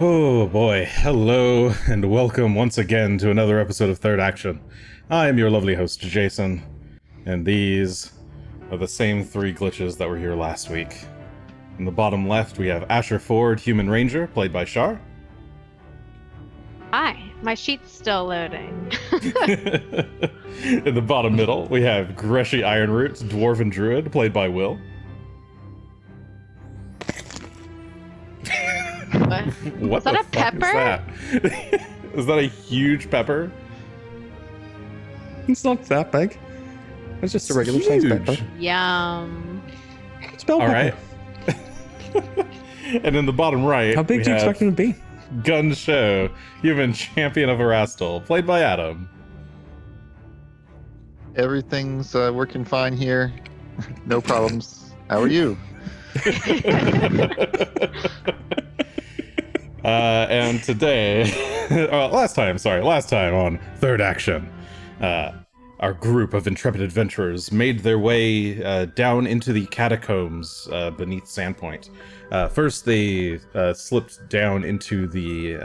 Oh boy, hello and welcome once again to another episode of Third Action. I am your lovely host, Jason, and these are the same three glitches that were here last week. In the bottom left, we have Asher Ford, Human Ranger, played by Char. Hi, my sheet's still loading. In the bottom middle, we have Greshy Ironroot, Dwarven Druid, played by Will. What Is that the a fuck pepper? Is that? Is that a huge pepper? It's not that big. It's just a regular huge. sized pepper. Yum. It's bell All pepper. right. And in the bottom right, How big we do you have expect it to be? Gunn Shough, Human Champion of Erastil, played by Adam. Everything's working fine here. No problems. How are you? And today, last time on Third Action, our group of intrepid adventurers made their way down into the catacombs beneath Sandpoint. First, they slipped down into the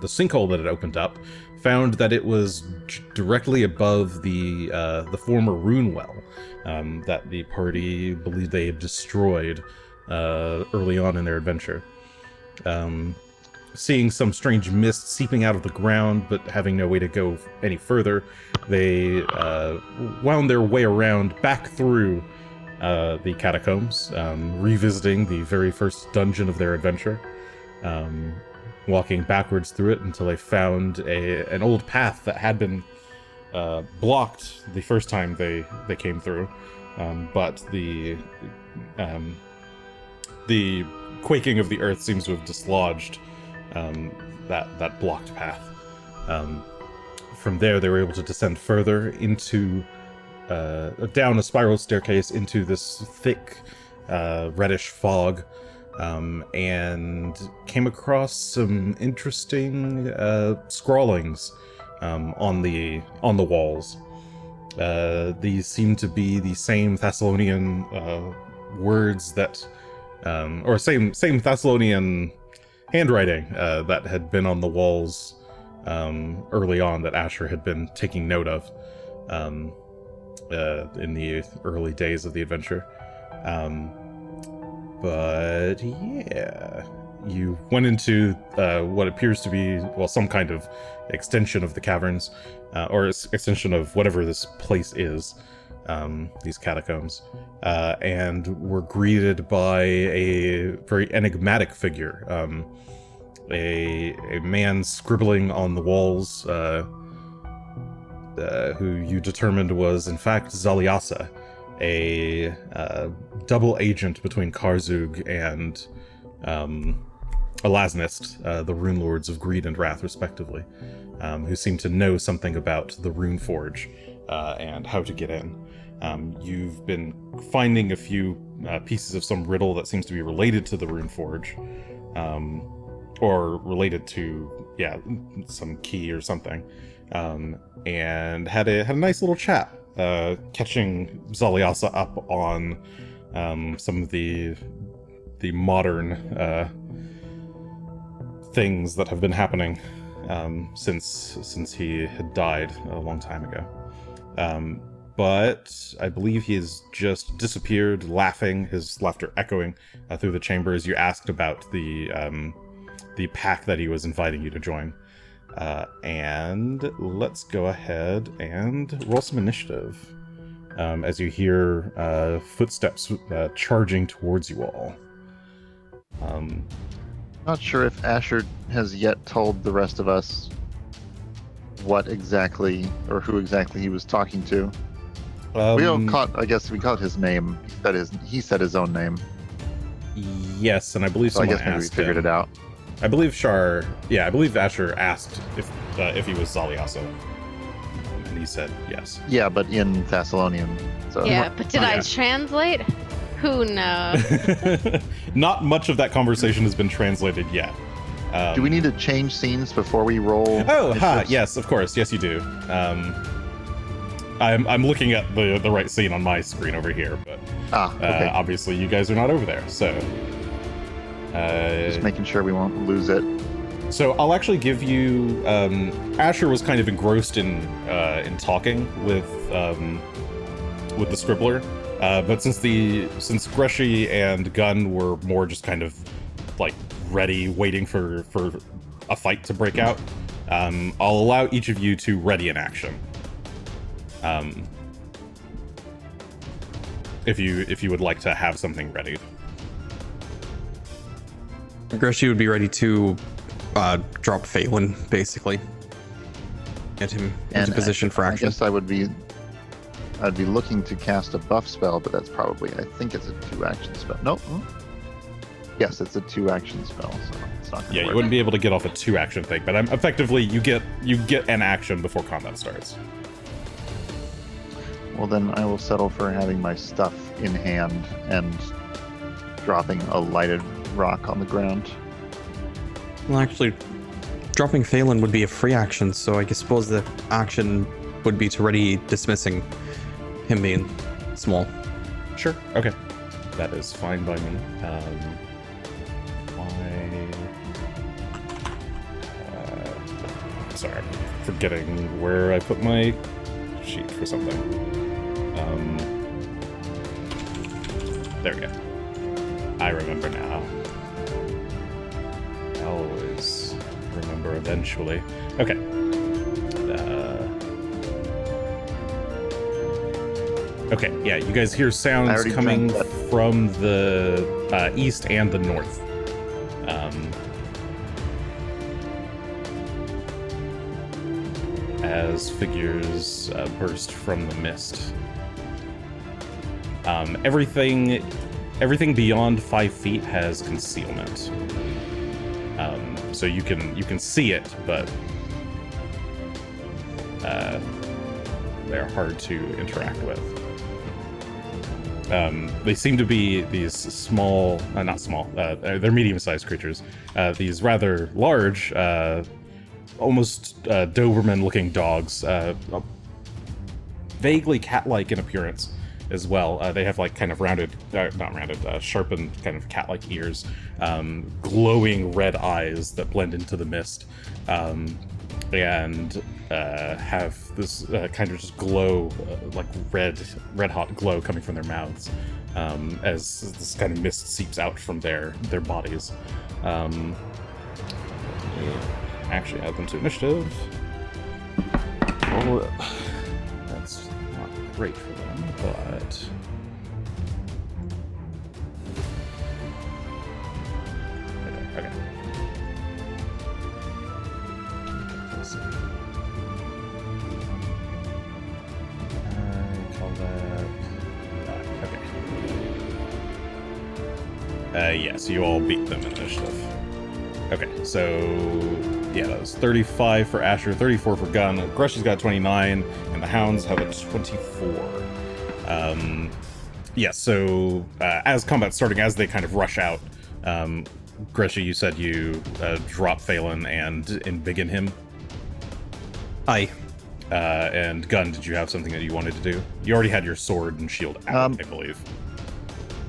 sinkhole that had opened up, found that it was directly above the former rune well that the party believed they had destroyed early on in their adventure. Seeing some strange mist seeping out of the ground, but having no way to go any further, they wound their way around back through the catacombs, revisiting the very first dungeon of their adventure, walking backwards through it until they found an old path that had been blocked the first time they came through, but the quaking of the earth seems to have dislodged that blocked path. From there, they were able to descend further into down a spiral staircase into this thick reddish fog, and came across some interesting scrawlings on the walls. These seem to be the same Thessalonian words that, or same Thessalonian handwriting that had been on the walls early on, that Asher had been taking note of in the early days of the adventure. But yeah, you went into what appears to be, well, some kind of extension of the caverns, or extension of whatever this place is, these catacombs, and were greeted by a very enigmatic figure, a man scribbling on the walls, who you determined was in fact Zaliasa, a double agent between Karzug and Alasnist, the Runelords of Greed and Wrath, respectively, who seemed to know something about the Rune Forge and how to get in. You've been finding a few pieces of some riddle that seems to be related to the Rune Forge, or related to, yeah, some key or something, and had a nice little chat, catching Zaliasa up on some of the modern things that have been happening since he had died a long time ago. But I believe he has just disappeared, laughing, his laughter echoing through the chamber as you asked about the pack that he was inviting you to join. And let's go ahead and roll some initiative as you hear footsteps charging towards you all. Not sure if Asher has yet told the rest of us what exactly or who exactly he was talking to. We all caught, I guess we caught his name. He said his own name. Yes, and I believe So I someone guess maybe we asked figured him. it out. I believe I believe Asher asked if he was Zaliasa, and he said yes. Yeah, but in Thessalonian. So. Yeah, but did I yeah. translate? Who knows? Not much of that conversation has been translated yet. Do we need to change scenes before we roll? Oh, initiatives? yes, of course. Yes, you do. I'm looking at the right scene on my screen over here, but okay. obviously you guys are not over there, so Just making sure we won't lose it. So I'll actually give you. Asher was kind of engrossed in talking with the scribbler, but since Greshy and Gunn were more just kind of like ready, waiting for a fight to break out, I'll allow each of you to ready an action. If you would like to have something ready. Greshy would be ready to drop Phelan, basically. Get him into position for action. I guess I'd be looking to cast a buff spell, but that's probably, I think it's a 2-action spell. Nope. Yes, it's a 2-action spell, so it's not gonna Yeah, work. you wouldn't be able to get off a 2-action thing, but effectively you get an action before combat starts. Well, then I will settle for having my stuff in hand and dropping a lighted rock on the ground. Well, actually, dropping Phelan would be a free action, so I suppose the action would be to ready dismissing him being small. Sure. Okay. That is fine by me. Sorry, I'm forgetting where I put my sheet for something. There we go. I remember now. I always remember eventually. Okay. Okay, yeah, you guys hear sounds coming from the east and the north. As figures burst from the mist. Everything beyond 5 feet has concealment. So you can see it, but they're hard to interact with. They seem to be these small, not small, they're medium-sized creatures. These rather large, almost Doberman-looking dogs, vaguely cat-like in appearance as well. They have like kind of sharpened kind of cat-like ears, glowing red eyes that blend into the mist, and have this kind of just glow, like red hot glow coming from their mouths, as this kind of mist seeps out from their bodies. Actually add them to initiative. Oh, that's not great for them, but okay. Let's see. I call that okay. Yeah, so you all beat them in initiative. Okay, so yeah, that was 35 for Asher, 34 for Gunn. Greshy's got 29, and the Hounds have a 24. Yeah, so as combat's starting, as they kind of rush out, Greshy, you said you drop Phelan and embiggen him. Aye. And Gunn, did you have something that you wanted to do? You already had your sword and shield out, I believe.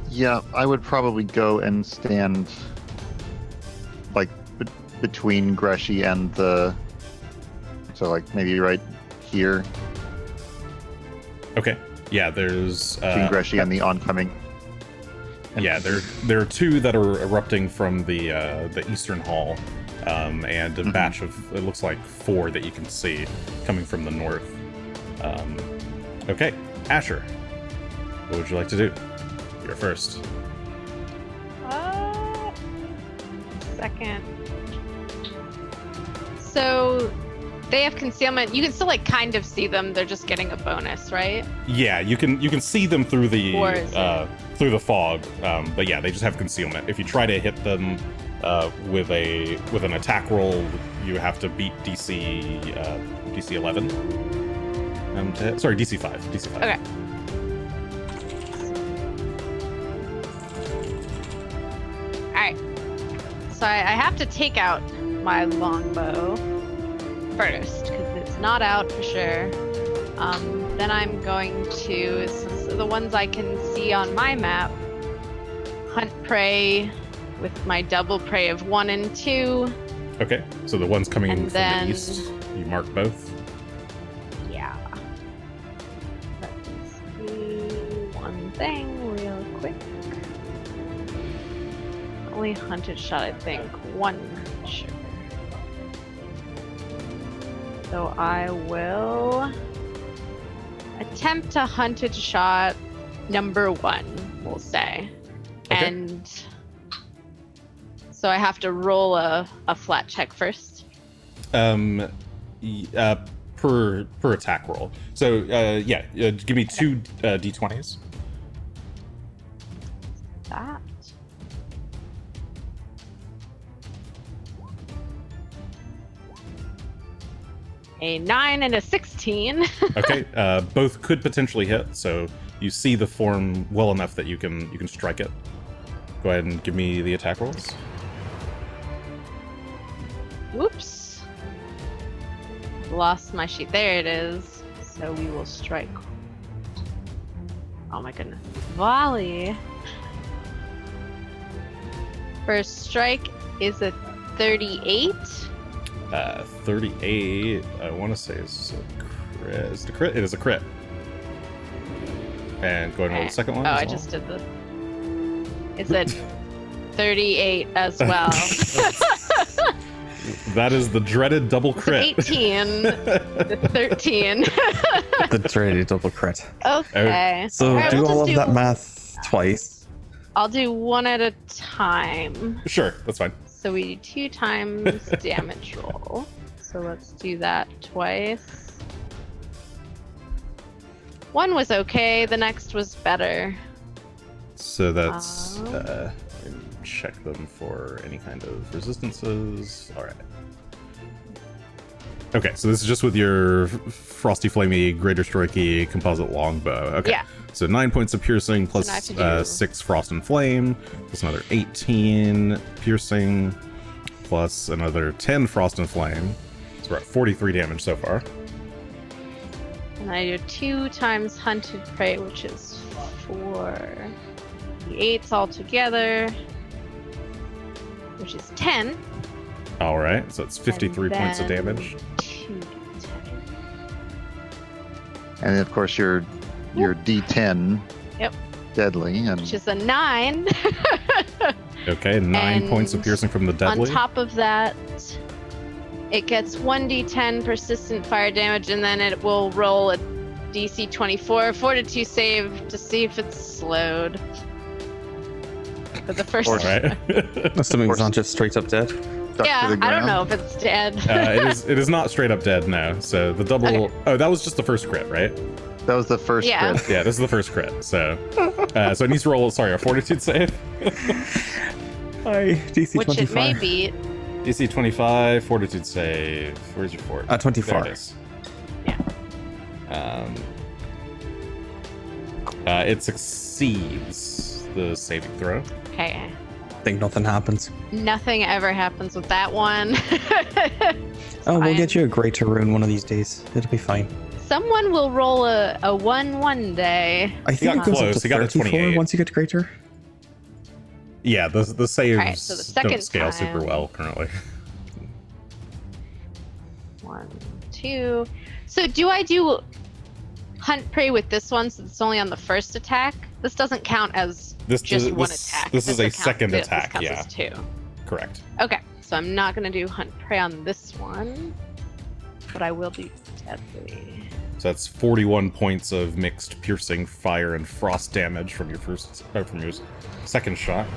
Yeah, I would probably go and stand like between Greshy and so like maybe right here. Okay. Yeah, there's between Greshy and the oncoming. Yeah, there are two that are erupting from the eastern hall, and a batch of, it looks like 4 that you can see coming from the north. Okay, Asher, what would you like to do? You're first. Second. So they have concealment. You can still like kind of see them. They're just getting a bonus, right? Yeah, you can see them through the fog. But yeah, they just have concealment. If you try to hit them with an attack roll, you have to beat DC 11. Sorry, DC 5. DC 5. Okay. All right. So I have to take out my longbow first because it's not out for sure. Then I'm going to, so the ones I can see on my map, hunt prey with my double prey of 1 and 2. Okay, so the ones coming And from then- the east, you mark both. Yeah. Let me see one thing real quick. Only hunted shot, I think. One creature. So I will attempt a hunted shot number 1, we'll say. Okay. And so I have to roll a flat check first. Per attack roll. So give me 2 d20s. That. A 9 and a 16. Okay, both could potentially hit. So you see the form well enough that you can strike it. Go ahead and give me the attack rolls. Whoops. Lost my sheet. There it is. So we will strike. Oh my goodness. Volley. First strike is a 38. 38. I want to say is a crit. Is it a crit? It is a crit. And go ahead and roll the second one. Oh, as I well. just did the. It's a 38 as well. That is the dreaded double crit. 18. The 13. That's ready to double crit. Okay. So Alright, do we'll all just of that math twice. I'll do one at a time. Sure, that's fine. So we do 2 times damage roll. So let's do that twice. One was okay, the next was better. So that's Um. check them for any kind of resistances. All right. Okay, so this is just with your frosty, flamey, greater strikey composite longbow. Okay. Yeah. So 9 points of piercing plus now I have to do- 6 frost and flame, plus another 18 piercing, plus another 10 frost and flame. So we're at 43 damage so far. And I do 2 times hunted prey, which is 4 d8s altogether, which is 10. All right, so it's 53 And points of then damage. 2d10. And of course your D10. Yep. Deadly and Which is a 9. Okay, 9 points of And piercing from the deadly. On top of that, it gets 1d10 persistent fire damage, and then it will roll a DC 24 fortitude save to see if it's slowed. For the first All right. Assuming it's not just straight up dead. stuck to Yeah, the I ground. don't know if it's dead. It is not straight up dead now. So the double. Okay. Oh, that was just the first crit, right? That was the first Yeah. crit. Yeah, this is the first crit. So, so it needs to roll. Sorry, a fortitude save. Hi, DC Which 25. it may be. DC 25, fortitude save. Where's your fort? 24. There it is. Yeah. It succeeds the saving throw. Okay. Think nothing happens. Nothing ever happens with that one. Oh, we'll fine. get you a greater rune one of these days. It'll be fine. Someone will roll a 1 one day. I think got it goes close. up to He got a 34 28. once you get greater. Yeah, the saves Alright, so the second don't scale super time- well currently. 1, 2. So do I do hunt prey with this one since it's only on the first attack? This doesn't count as just one attack. This is a doesn't count- second this attack. counts Yeah, as 2. correct. Okay, so I'm not gonna do hunt prey on this one, but I will do deadly. So that's 41 points of mixed piercing, fire, and frost damage from your second shot.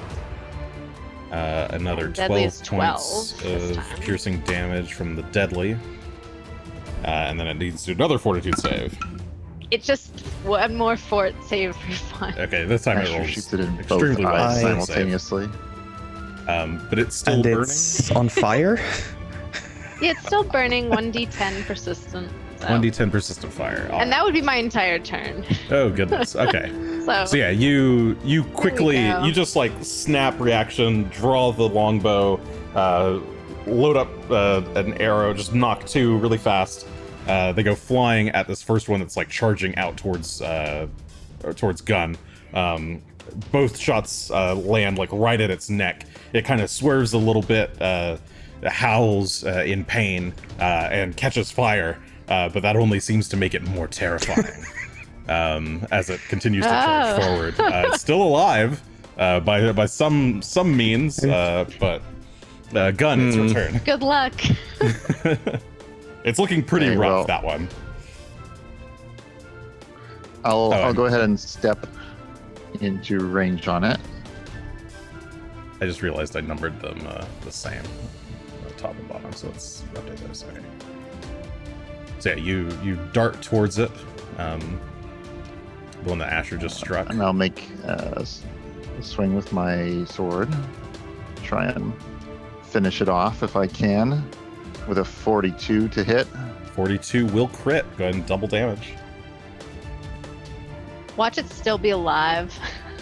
Another And deadly 12 is 12 points this of time. piercing damage from the deadly. And then it needs to do another fortitude save. It's just one more fort save for fun. Okay, this time it Asher rolls shoots it in both extremely well. eyes Save. simultaneously. But it's still And burning. it's on fire. Yeah, it's still burning 1d10 persistent. So. 1d10 persistent fire. All And right. that would be my entire turn. Oh goodness. Okay. So, Yeah, you quickly go. you just like snap reaction, draw the longbow, load up an arrow, just knock 2 really fast. They go flying at this first one that's like charging out towards Gunn. Both shots land like right at its neck. It kind of swerves a little bit, howls in pain and catches fire, but that only seems to make it more terrifying as it continues to charge forward. It's still alive by some means, but Gunn, it's your turn. Good luck. It's looking pretty Okay, rough, well, that one. I'll go ahead and step into range on it. I just realized I numbered them the same, top and bottom, so let's update those. Okay. So yeah, you dart towards it, the one that Asher just struck. And I'll make a swing with my sword. Try and finish it off if I can with a 42 to hit. 42 will crit. Go ahead and double damage. Watch it still be alive.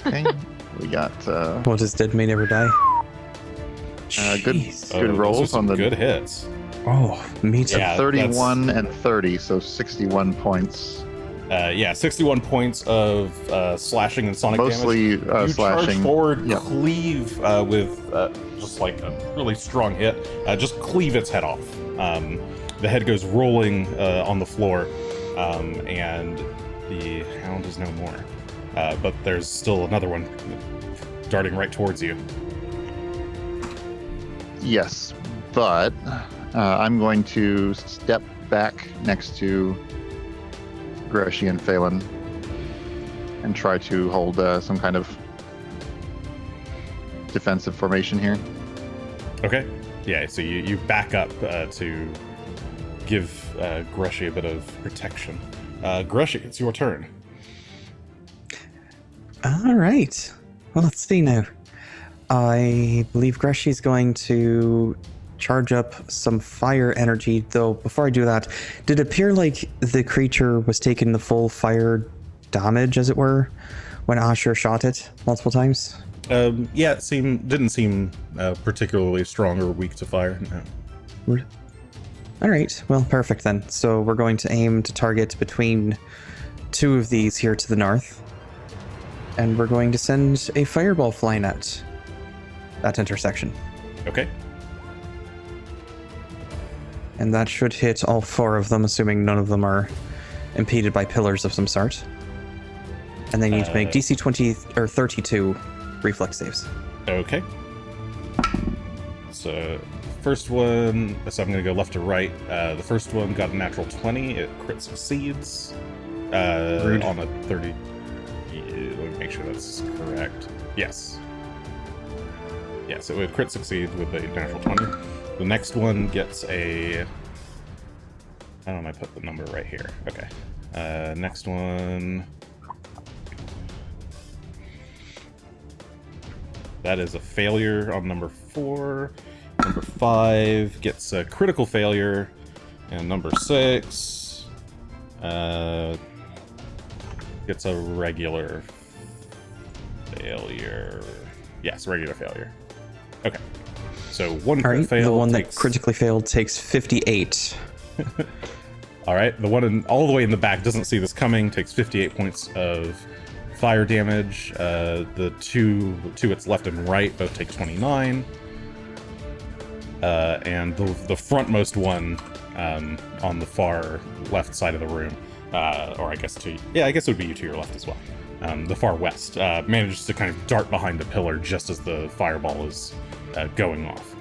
Okay. We got What is dead may never die. good Jeez. good those are rolls some on the good hits. Oh, me too. Yeah, 31 and 30, so 61 points. 61 points of slashing and sonic damage. Mostly You charge slashing. forward, Yeah. cleave with just like a really strong hit. Just cleave its head off. The head goes rolling on the floor, and the hound is no more. But there's still another one darting right towards you. Yes, but I'm going to step back next to Greshy and Phelan and try to hold some kind of defensive formation here. Okay. Yeah, so you back up to give Greshy a bit of protection. Greshy, it's your turn. All right. Well, let's see now. I believe Greshy's going to charge up some fire energy, though before I do that, did it appear like the creature was taking the full fire damage, as it were, when Asher shot it multiple times? Yeah, it didn't seem particularly strong or weak to fire. No. All right. Well, perfect then. So we're going to aim to target between two of these here to the north. And we're going to send a fireball flying at that intersection. Okay. And that should hit all four of them, assuming none of them are impeded by pillars of some sort. And they need to make DC 20 or 32 reflex saves. Okay. So, first one, so I'm going to go left to right. The first one got a natural 20. It crit succeeds on a 30. Let me make sure that's correct. Yes. Yes, it would crit succeed with a natural 20. The next one gets a... I don't know if I put the number right here. Okay. Next one... That is a failure on number 4. Number 5 gets a critical failure. And number 6 gets a regular failure. Yes, regular failure. Okay. So one All right, fail. the one takes... that critically failed takes 58. All right, the one all the way in the back doesn't see this coming. Takes 58 points of fire damage. The two its left and right both take 29. And the frontmost one on the far left side of the room, or I guess it would be you to your left as well. The far west manages to kind of dart behind the pillar just as the fireball is going off,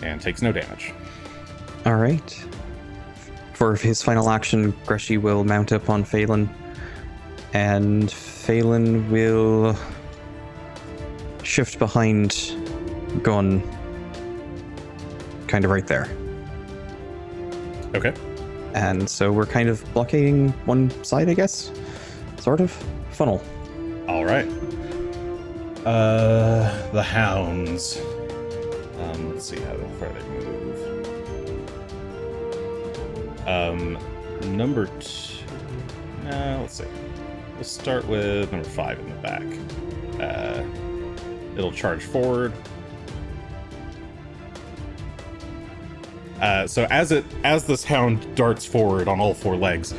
and takes no damage. All right. For his final action, Greshy will mount up on Phelan, and Phelan will shift behind Gunn, kind of right there. Okay. And so we're kind of blockading one side, I guess, sort of. Funnel. All right. The hounds. Let's see how far they move. Number 2. Let's see. Let's start with number 5 in the back. It'll charge forward. So as this hound darts forward on all 4 legs,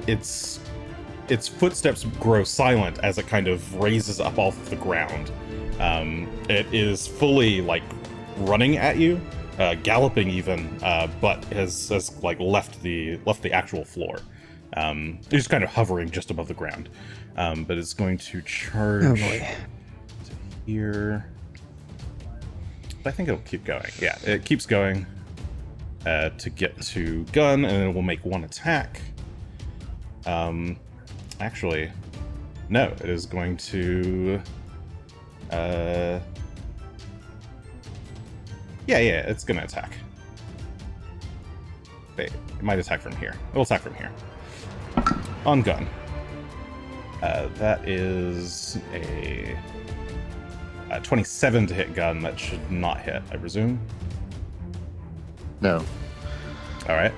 its footsteps grow silent as it kind of raises up off the ground. It is fully running at you, galloping even, but has like left the actual floor. It's just kind of hovering just above the ground, but it's going to charge to here. I think it'll keep going. Yeah, it keeps going to get to Gunn, and then it will make one attack. Actually, no, it is going to. Yeah, it's gonna attack. Wait, it might attack from here. It'll attack from here. On Gunn. That is a 27 to hit Gunn. That should not hit, I presume. No. All right.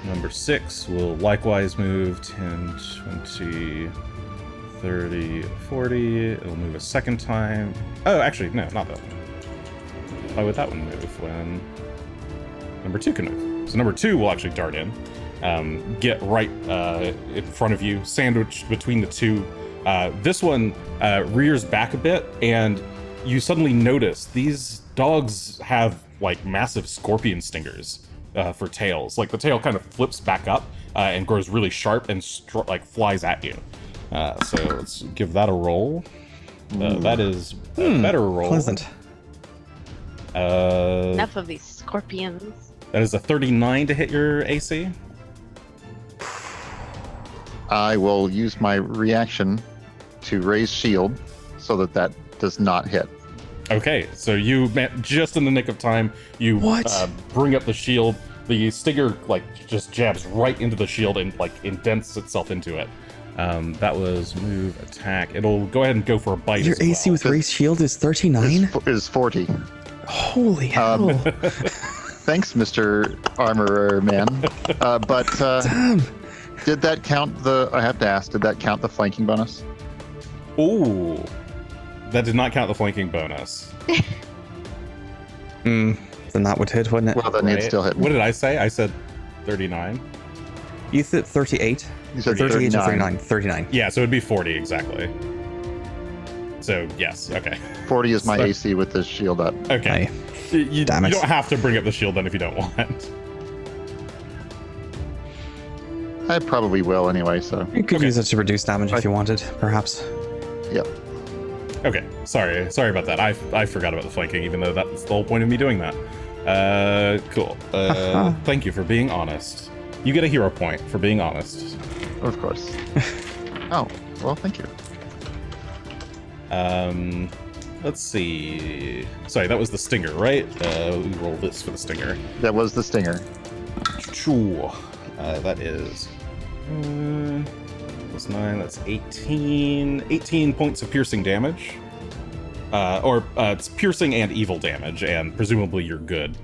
Number 6 will likewise move 10, 20, 30, 40. It'll move a second time. Oh, actually, no, not that one. Why would that one move when number 2 can move? So number 2 will actually dart in, get right in front of you, sandwiched between the two. This one rears back a bit, and you suddenly notice these dogs have like massive scorpion stingers for tails. Like the tail kind of flips back up and grows really sharp and like flies at you. So let's give that a roll. That is a better roll. Pleasant. Enough of these scorpions. That is a 39 to hit your AC. I will use my reaction to raise shield so that does not hit. Okay, so you just in the nick of time, you bring up the shield. The stinger like just jabs right into the shield and like indents itself into it. That was move, attack. It'll go ahead and go for a bite. Your as well. AC with raised shield is 39? Is 40. Holy hell. Thanks, Mr. Armorer Man. But Damn. did that count I have to ask, did that count the flanking bonus? Ooh. That did not count the flanking bonus. Then that would hit, wouldn't it? Well, then Right. it still hit me. What did I say? I said 39. You said 38? You said 38 to 39. 39. Yeah, so it'd be 40 exactly. So, yes, okay. 40 is my So- AC with the shield up. Okay. Aye. You Damn it. don't have to bring up the shield then if you don't want. I probably will anyway, so. You could Okay. use it to reduce damage if you wanted, perhaps. Yep. Okay, sorry about that. I forgot about the flanking, even though that's the whole point of me doing that. Cool. Thank you for being honest. You get a hero point for being honest. Of course. Oh, well, thank you. Let's see. Sorry, that was the stinger, right? We roll this for the stinger. That was the stinger. Choo. That is plus 9. That's 18. 18 points of piercing damage. It's piercing and evil damage, and presumably you're good.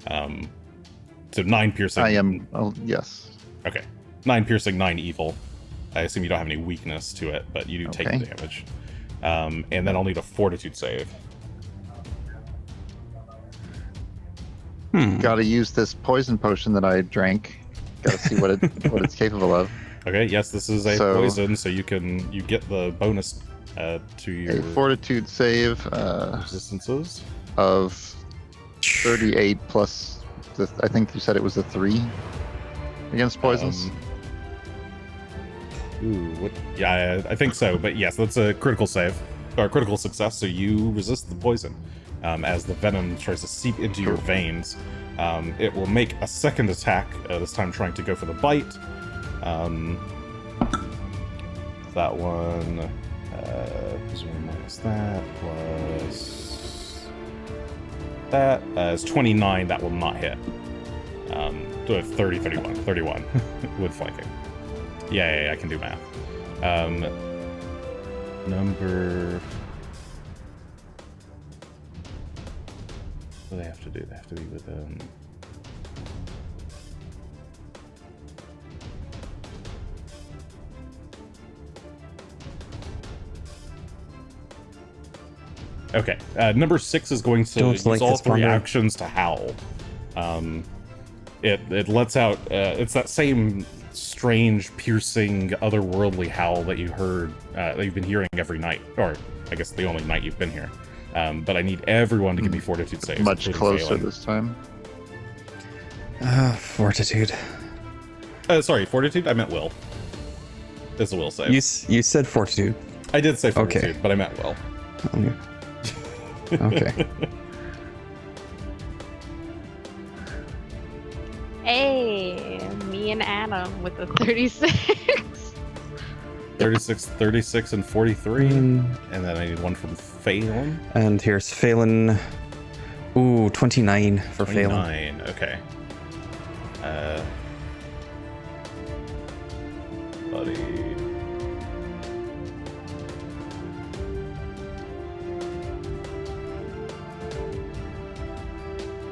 So 9 piercing. I am. Oh, yes. Okay. 9 piercing, 9 evil. I assume you don't have any weakness to it, but you do take Okay. the damage. And then I'll need a fortitude save. Gotta use this poison potion that I drank. Gotta see what it's capable of. Okay, yes, this is a So- poison, so you get the bonus to your A fortitude save resistances. of 38 plus. I think you said it was a 3 against poisons. Yeah, I think so, but yes, that's a critical save or critical success. So you resist the poison as the venom tries to seep into your veins. It will make a second attack, this time trying to go for the bite. That one is minus that plus that is 29. That will not hit. 31 with flanking. Yeah, I can do math. Number. What do they have to do? They have to be within. Okay, number 6 is going to use like all this 3 plunder. actions to howl. It lets out. It's that same strange, piercing, otherworldly howl that you heard, that you've been hearing every night, or I guess the only night you've been here. But I need everyone to give me fortitude saves. Much including closer Phelan. this time. Fortitude. Sorry, fortitude? I meant will. It's a will save. You said fortitude. I did say fortitude, Okay. but I meant will. Okay. Hey, me and Adam with a 36. 36, and 43. Mm. And then I need one from Phelan. And here's Phelan. Ooh, 29 for Phelan. 29, okay. Buddy.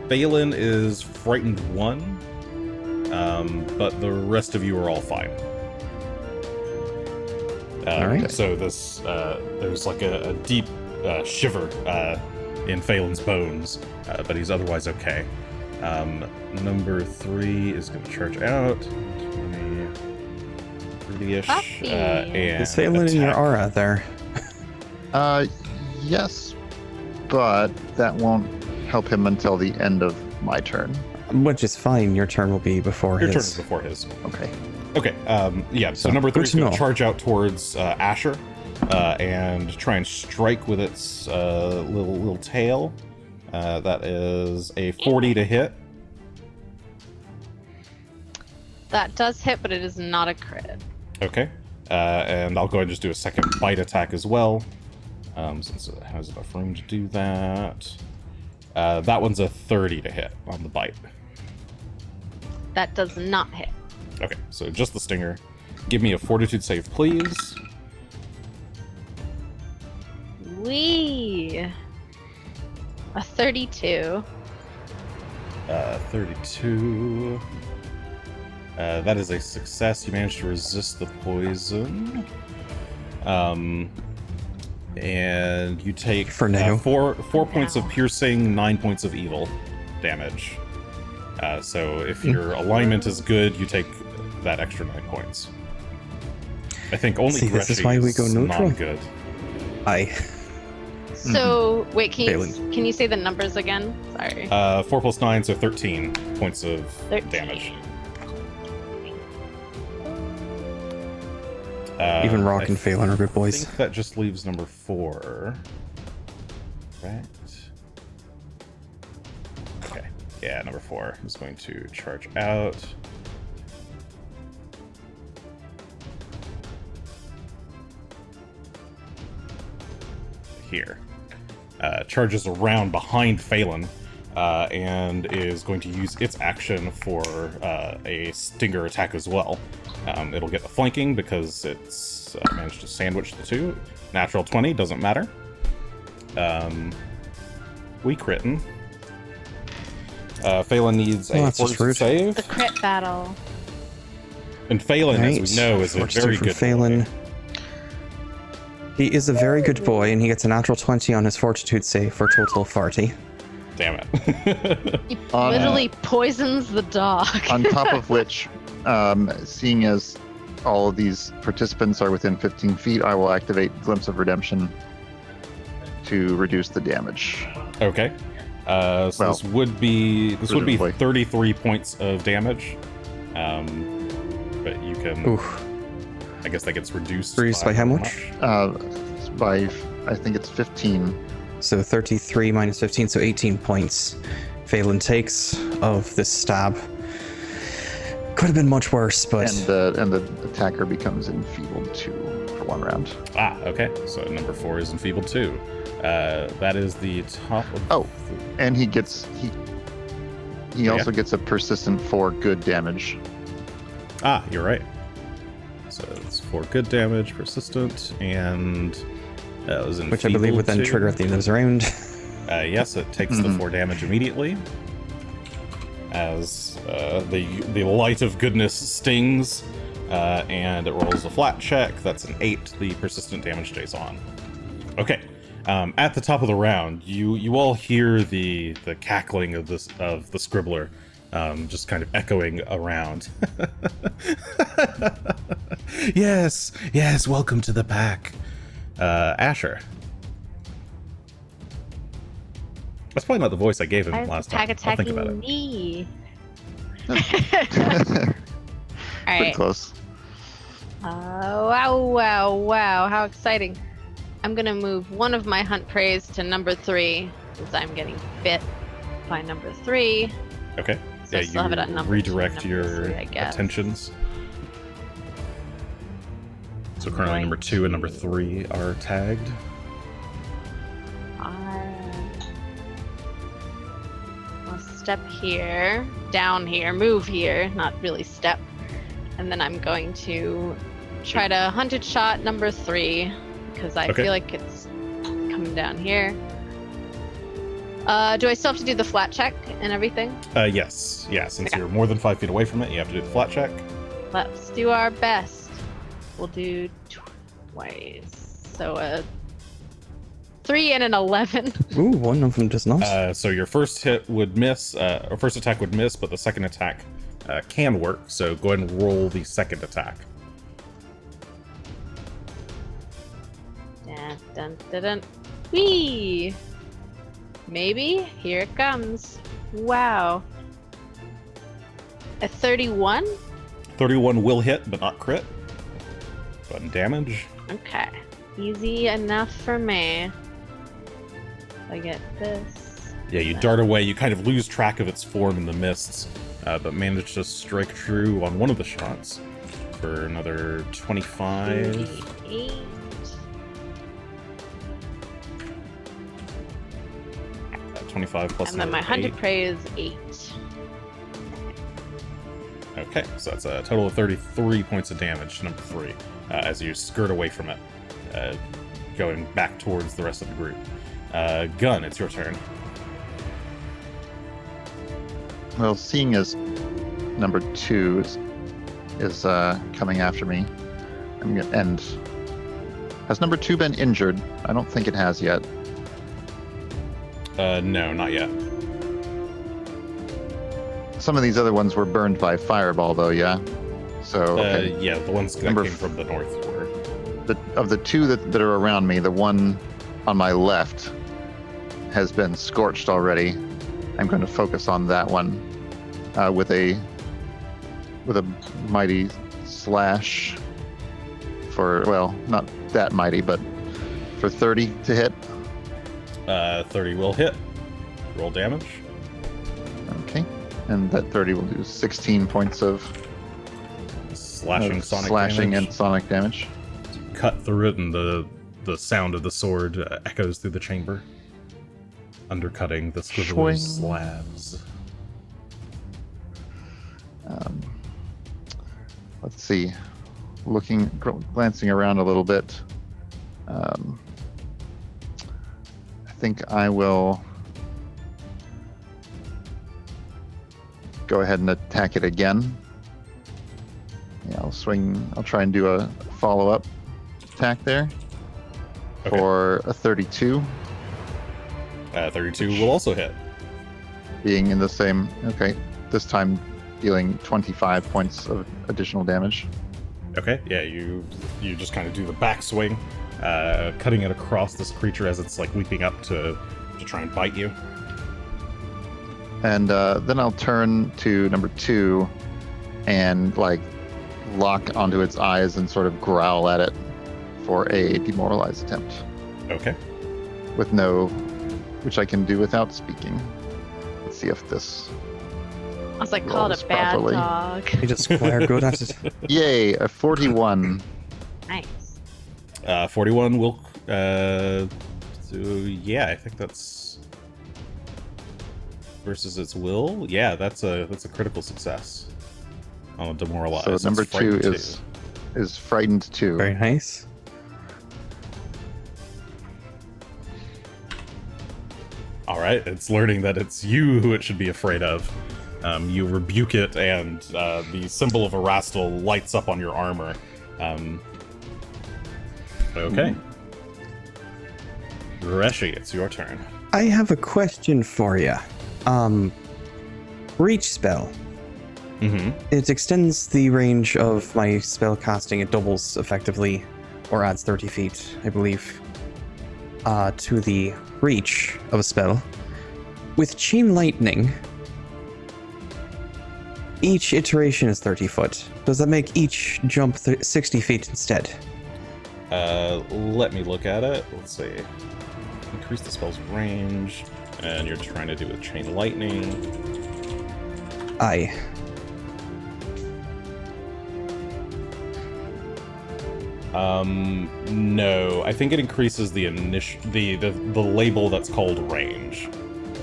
Phelan is frightened 1, but the rest of you are all fine. All right. So this, there's like a deep shiver in Phelan's bones, but he's otherwise okay. Number 3 is going to charge out. 20, 30-ish. Buffy. And Is Phelan in your attack. aura there? Yes, but that won't help him until the end of my turn. Which is fine. Your turn will be before Your turn his. is before his. Okay. Okay, yeah, so So, number 3 good is to going to know. charge out towards Asher and try and strike with its little tail. That is a 40 to hit. That does hit, but it is not a crit. Okay, and I'll go ahead and just do a second bite attack as well, since it has enough room to do that. That one's a 30 to hit on the bite. That does not hit. Okay, so just the stinger. Give me a fortitude save, please. Wee. A 32. 32. That is a success. You managed to resist the poison. And you take For now. 4 points of piercing, 9 points of evil damage. So if your alignment is good, you take that extra 9 points. I think only See, this is Greshy why we go neutral. not good. Aye. So, wait, Phelan. can you say the numbers again? Sorry. 4 plus 9, so 13 points of 13. damage. Even Rock I and Phelan are good I boys. think that just leaves number 4. Right? Okay. Yeah, number 4 is going to charge out. Here. Charges around behind Phelan and is going to use its action for a stinger attack as well. It'll get the flanking because it's managed to sandwich the two. Natural 20, doesn't matter. We critten. Phelan needs a that's just fortitude rude. save. The crit battle. And Phelan, Right. as we know, is a Fortitude very for good Phelan. boy. He is a very good boy, and he gets a natural 20 on his fortitude save for a total of 40. Damn it. He On, literally poisons the dog. On top of which, seeing as all of these participants are within 15 feet, I will activate Glimpse of Redemption to reduce the damage. Okay. So Well, this would be presumably. 33 points of damage. But you can Oof. I guess that gets reduced. Reduced by how much? By, I think it's 15. So 33 minus 15, so 18 points. Phelan takes of this stab. Could have been much worse, but And the attacker becomes enfeebled 2 for 1 round. Ah, okay. So number 4 is enfeebled 2. That is the top of Oh, and he Yeah. also gets a persistent 4 good damage. Ah, you're right. So it's 4 good damage, persistent, and that was enfeebled which I believe would then 2. trigger at the end of his round. Yes, it takes the 4 damage immediately. As the light of goodness stings, and it rolls a flat check. That's an 8. The persistent damage stays on. Okay. At the top of the round, you all hear the cackling of the scribbler, just kind of echoing around. Yes, welcome to the pack. Asher. That's probably not the voice I gave him Why is last the time. tag I'll think about attacking it. me? Pretty Alright. close. Wow, how exciting. I'm gonna move one of my hunt preys to number 3, because I'm getting bit by number 3. Okay. So I still have it at you number redirect 2, number your 3, I guess. attentions. So currently number 2 and number 3 are tagged. I'll step here, down here, move here, not really step. And then I'm going to try to hunted shot number 3, because I feel like it's coming down here. Do I still have to do the flat check and everything? Yes. Yeah, since you're more than 5 feet away from it, you have to do the flat check. Let's do our best. We'll do twice. So a 3 and an 11. Ooh, one of them does not. So your first hit would miss, or first attack would miss, but the second attack can work. So go ahead and roll the second attack. Dun, dun, dun, dun. Whee! Maybe? Here it comes. Wow. A 31? 31 will hit, but not crit. Button damage. Okay. Easy enough for me. I get this. Yeah, you dart away. You kind of lose track of its form in the mists, but manage to strike true on one of the shots for another 25. 38. 25 plus And then my another hunted 8. prey is 8. Okay, so that's a total of 33 points of damage to number 3 as you skirt away from it, going back towards the rest of the group. Gunn, it's your turn. Well, seeing as number 2 is coming after me, I'm gonna end. Has number 2 been injured? I don't think it has yet. No, not yet. Some of these other ones were burned by fireball, though. Yeah. So okay. Yeah, the ones that Number came from the north were. Of the 2 that are around me, the one on my left has been scorched already. I'm going to focus on that one with a mighty slash for, well, not that mighty, but for 30 to hit. 30 will hit. Roll damage. Okay, and that 30 will do 16 points of Slashing sonic slashing damage. and sonic damage. Cut through it, and the sound of the sword echoes through the chamber, undercutting the squiveler's Shwing. slabs. Let's see. Glancing around a little bit. I think I will go ahead and attack it again. Yeah, I'll swing. I'll try and do a follow-up attack there for a 32. 32 will also hit. Being in the same. Okay, this time dealing 25 points of additional damage. Okay, yeah, you just kind of do the backswing, cutting it across this creature as it's like leaping up to try and bite you. And then I'll turn to number 2 and like lock onto its eyes and sort of growl at it for a demoralize attempt. Okay. Which I can do without speaking. Let's see if this. I was like, call it a bad properly. dog. You just square good at it. Yay, a 41. Nice. 41 will. So yeah, I think that's versus its will. Yeah, that's a critical success. On a demoralize. So It's number 2 frightened is frightened 2. Very nice. All right, it's learning that it's you who it should be afraid of. You rebuke it, and the symbol of Erastil lights up on your armor. Okay. Greshy, it's your turn. I have a question for you. Reach spell. Mm-hmm. It extends the range of my spell casting. It doubles effectively, or adds 30 feet, I believe, to the reach of a spell. with chain lightning, each iteration is 30 foot. Does that make each jump 60 feet instead? Let me look at it. Let's see. Increase the spell's range, and you're trying to do with chain lightning. Aye. No. I think it increases the label that's called range.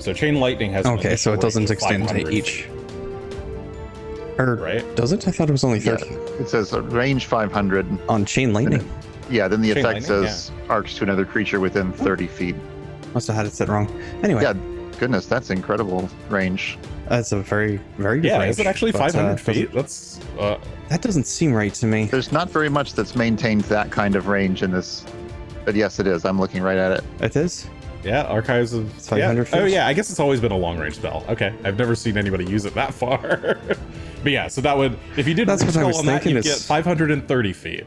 So chain lightning has an Okay, so it initial doesn't range of extend to 500 each. feet, Or right? does it? I thought it was only 30. Yeah, it says range 500. On chain lightning. Yeah, then the Chain effect lightning, says arcs to another creature within 30 feet. Must have had it set wrong. Anyway, Yeah, goodness, that's incredible range. that's a very, very good Yeah, range, is it actually but, 500 doesn't- feet? That's That doesn't seem right to me. There's not very much that's maintained that kind of range in this, but yes, it is. I'm looking right at it. It is? yeah, Archives of It's 500 yeah. Oh feet? yeah, I guess it's always been a long range spell. Okay, I've never seen anybody use it that far. But yeah, so that would, if you did That's what I spell was on that, thinking you'd is- get 530 feet.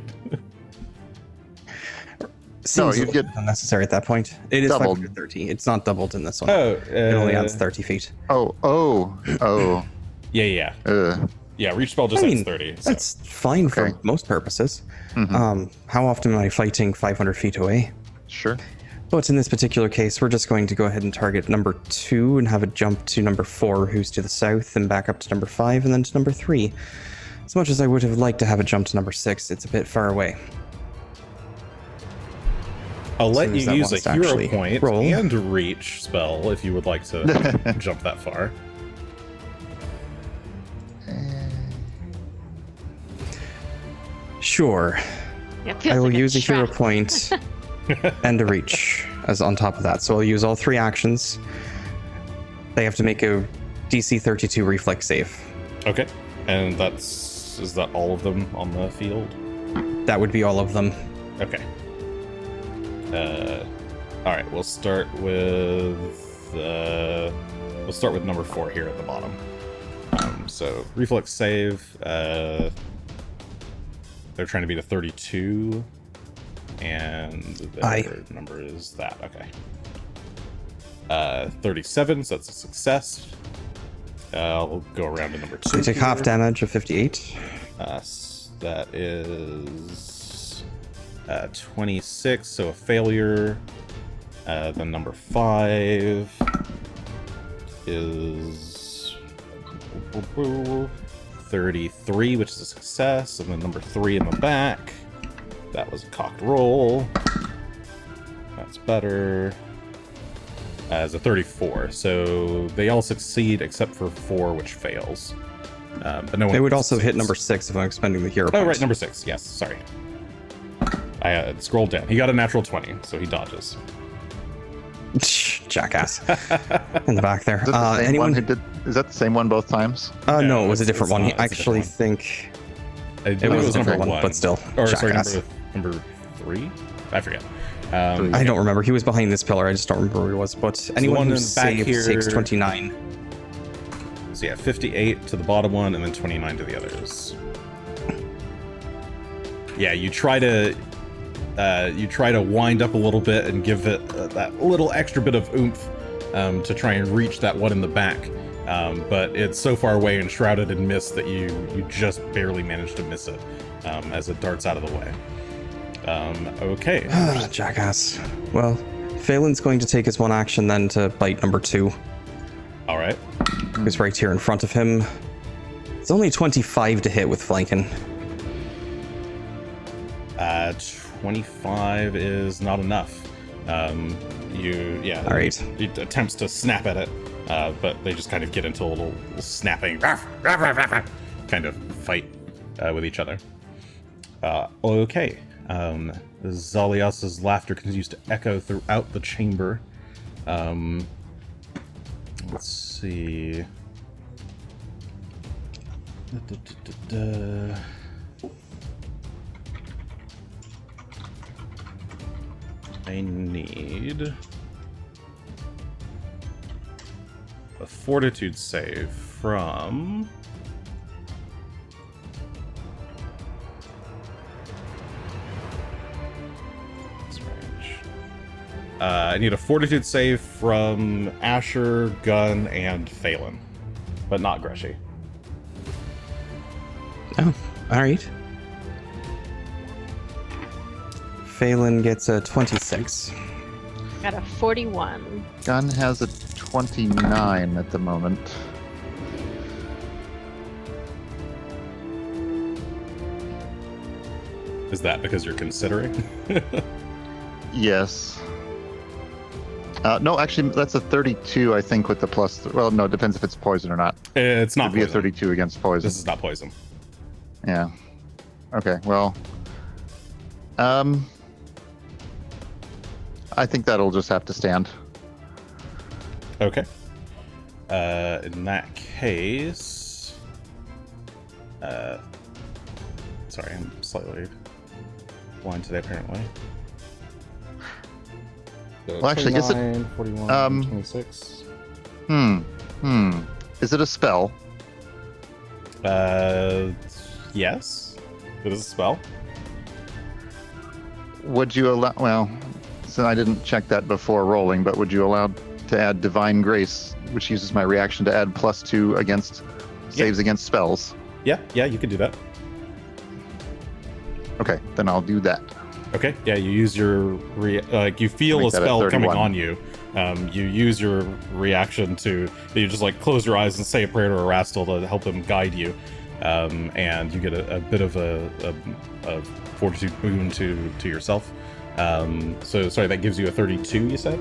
Seems you'd get unnecessary at that point. It is doubled. 530. It's not doubled in this one. Oh, It only adds 30 feet. Oh. yeah. Yeah, reach spell just I adds mean, 30. So. That's fine for Okay. most purposes. Mhm. How often am I fighting 500 feet away? Sure. But in this particular case, we're just going to go ahead and target number 2 and have it jump to number 4, who's to the south, and back up to number 5, and then to number 3. As much as I would have liked to have it jump to number 6, it's a bit far away. I'll let soon you as that use wants a to hero actually point roll. and reach spell if you would like to jump that far. Sure. It feels I will like use a hero trap. point and a reach as on top of that. So I'll use all 3 actions. They have to make a DC 32 reflex save. Okay, and is that all of them on the field? That would be all of them. Okay. All right. We'll start with number 4 here at the bottom. So reflex save. They're trying to beat a 32, and their Aye. number is that. Okay. 37. So that's a success. I'll go around to number 2. So you take half here. damage of 58. That is 26, so a failure. Then number 5 is 33, which is a success. And then number 3 in the back, that was a cocked roll. That's better. As a 34, so they all succeed except for 4, which fails. But no one They would also hit succeeds. number 6 if I'm expending the hero Oh, point. right, number 6. Yes, sorry. I scrolled down. He got a natural 20, so he dodges. Jackass. In the back there. Is that the same Anyone? one who did? Is that the same one both times? No, it was a it's different one. not. I It's a actually different think I it believe was a different number one, but still. Or sorry, Jackass. number 3? I forget. I don't remember. He was behind this pillar. I just don't remember where he was. But anyone one who in the back saved here- takes 29. So yeah, 58 to the bottom one, and then 29 to the others. Yeah, you try to wind up a little bit and give it that little extra bit of oomph to try and reach that one in the back. But it's so far away and shrouded in mist that you just barely manage to miss it as it darts out of the way. Okay. Jackass. Well, Phelan's going to take his one action then to bite number 2, All right. who's right here in front of him. It's only 25 to hit with flanking. 25 is not enough. All right. He attempts to snap at it, but they just kind of get into a little snapping kind of fight with each other. Okay. Zalias's laughter continues to echo throughout the chamber. Let's see. I need a fortitude save from this range. I need a fortitude save from Asher, Gunn, and Phelan, but not Greshy. Oh, all right. Phelan gets a 26. Got a 41. Gunn has a 29 at the moment. Is that because you're considering? Yes. No, actually, that's a 32, I think, with the plus. Well, no, it depends if it's poison or not. It's not It'd be a poison. 32 against poison. This is not poison. Yeah. Okay, well. I think that'll just have to stand. Okay. In that case, sorry, I'm slightly blind today, apparently. So Well, actually, is it- 29, 41, 26. Is it a spell? Yes. It is a spell. Would you allow? Well, so I didn't check that before rolling, but would you allow to add Divine Grace, which uses my reaction to add +2 against saves against spells? Yeah, you can do that. Okay, then I'll do that. Okay, yeah, you use your you feel Make a that a spell coming 31. on you. You use your reaction to you just like close your eyes and say a prayer to Erastil to help him guide you, and you get a bit of a fortitude boon to yourself. So sorry, that gives you a 32. You said,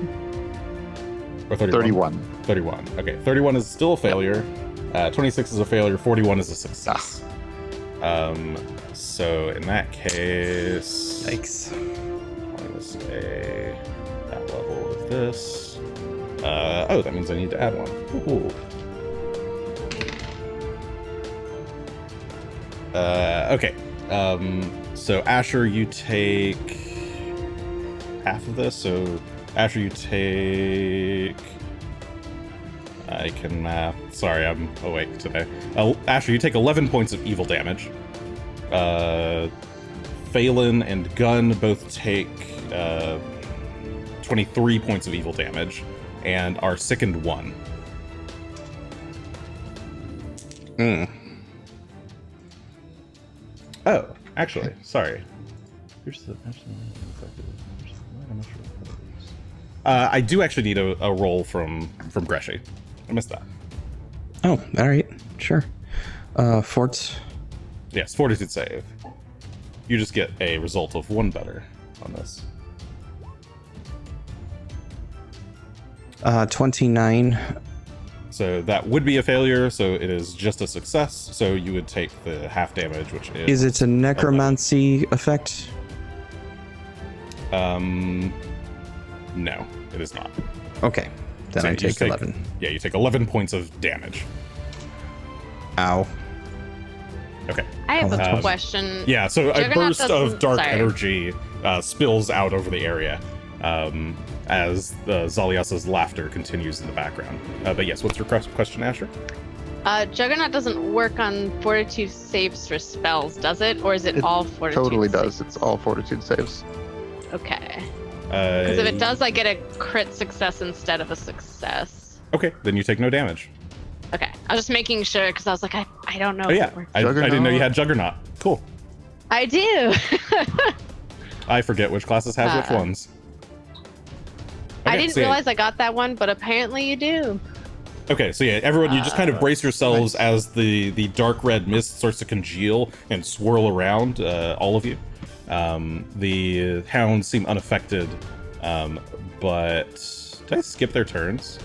or 31? 31. Okay, 31 is still a failure. 26 is a failure. 41 is a success. So in that case, Yikes. minus that level of this. Oh, that means I need to add one. Ooh. Okay. So Asher, you take half of this. So Asher, you take. I can math. Sorry, I'm awake today. Asher, you take 11 points of evil damage. Phelan and Gunn both take 23 points of evil damage and are sickened 1. Oh, actually, sorry. Here's the. I do actually need a roll from Greshy. I missed that. Oh, all right. Sure. Forts. Yes, fortitude save. You just get a result of 1 better on this. 29. So that would be a failure, so it is just a success. So you would take the half damage, which is... Is it a necromancy effect? No, it is not. Okay. Then So I you take just 11. Yeah, you take 11 points of damage. Ow. I Okay. have a Um, question. Yeah, so a Juggernaut burst of doesn't- dark sorry. energy spills out over the area as Zaliasa's laughter continues in the background. But yes, what's your question, Asher? Juggernaut doesn't work on fortitude saves for spells, does it? Or is it all fortitude Totally saves? does. It's all fortitude saves. Okay. Because if it Uh, does, I get a crit success instead of a success. Okay, then you take no damage. Okay. I was just making sure because I was like, I don't know. Oh if yeah, it works. I didn't know you Juggernaut. had Juggernaut. Cool. I do. I forget which classes have which ones. I Okay, didn't so yeah. realize I got that one, but apparently you do. Okay, so yeah, everyone, you just kind of brace yourselves as the dark red mist starts to congeal and swirl around all of you. The hounds seem unaffected, but did I skip their turns?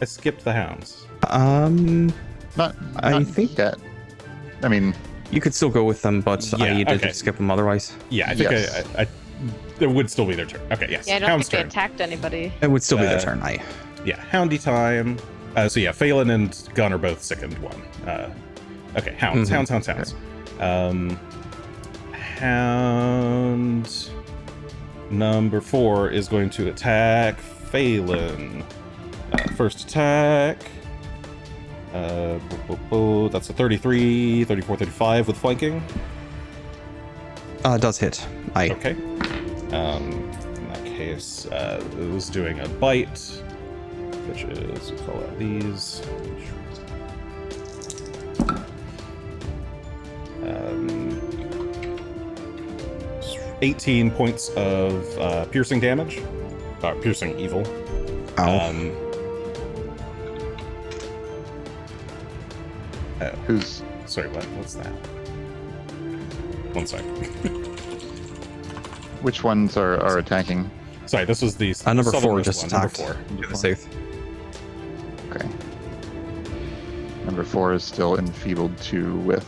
I skipped the hounds. Not I think- yet. I mean, You could still go with them, but Yeah, I did okay. skip them otherwise. Yeah, I think Yes. I it would still be their turn. Okay, yes. Yeah, I don't hound's think they turn. attacked anybody. It would still be their Uh, turn. Yeah, houndy time. So yeah, Phelan and Gunn are both sickened 1. Okay, hounds, Mhm. hounds. Hound number 4 is going to attack Phelan. First attack. That's a 33, 34, 35 with flanking. Does hit. Okay. In that case, it was doing a bite, which is, we'll call it these. 18 points of piercing damage. Piercing evil. Ow. Who's Sorry, what's that? One sec. which ones are attacking? Sorry, this was the Number 4 southernmost just one, attacked. Number 4. To the south. Okay. Number 4 is still enfeebled 2 with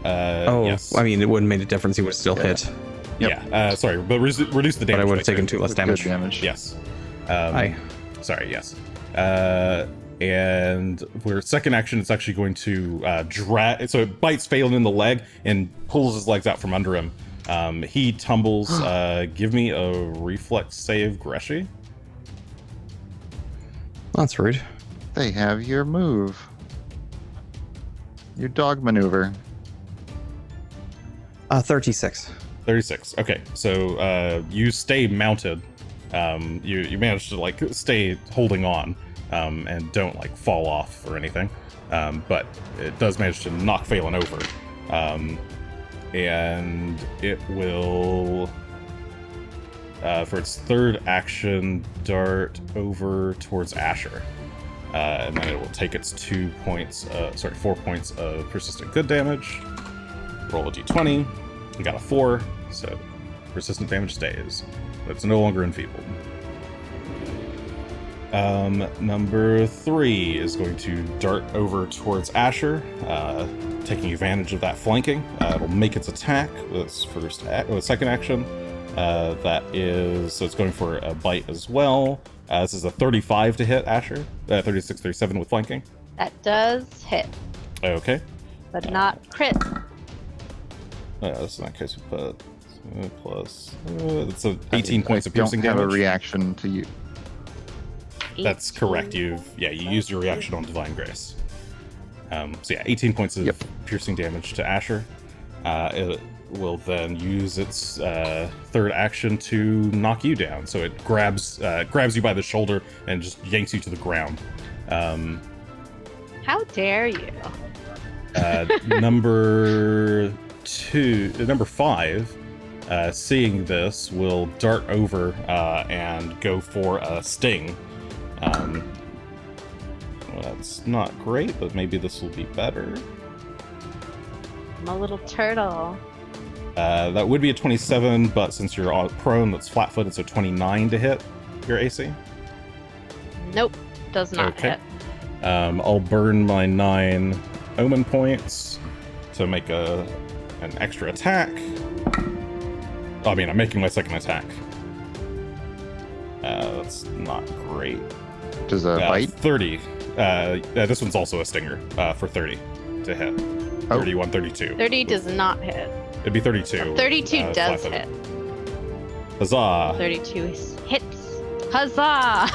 Yes. I mean, it wouldn't make a difference. He would still hit. Yep. Yeah, sorry, but reduce the damage. But I would by have taken 2. 2 less with damage. good damage. Yes. Aye. Sorry, yes. And for second action, it's actually going to drag. So it bites Phelan in the leg and pulls his legs out from under him. He tumbles. Give me a reflex save, Greshy. That's rude. They have your move. Your dog maneuver. 36. 36. Okay, so you stay mounted. You manage to like stay holding on, and don't like fall off or anything. But it does manage to knock Phelan over. And it will, for its third action, dart over towards Asher. And then it will take its 4 points of persistent good damage. Roll a d20. You got a 4, so persistent damage stays. But it's no longer enfeebled. Number 3 is going to dart over towards Asher, taking advantage of that flanking. It'll make its attack with its second action. That is, so it's going for a bite as well. This is a 35 to hit Asher. 36, 37 with flanking. That does hit, Okay. but not crit. This in that case we put plus. It's a 18 points of Don't piercing have damage. a reaction to you. That's correct. You used your reaction on Divine Grace. So yeah, 18 points of piercing damage to Asher. It will then use its third action to knock you down. So it grabs you by the shoulder and just yanks you to the ground. How dare you? Number 5, seeing this, will dart over and go for a sting. Well, that's not great, but maybe this will be better. I'm a little turtle. That would be a 27, but since you're prone, that's flat-footed, so 29 to hit your AC. Nope, does not Okay. hit. I'll burn my 9 omen points to make an extra attack. I mean, I'm making my second attack. That's not great. Does a bite? 30. This one's also a stinger for 30 to hit. 31, 32. 30 does not hit. It'd be 32. 32 does hit. Huzzah! 32 hits. Huzzah!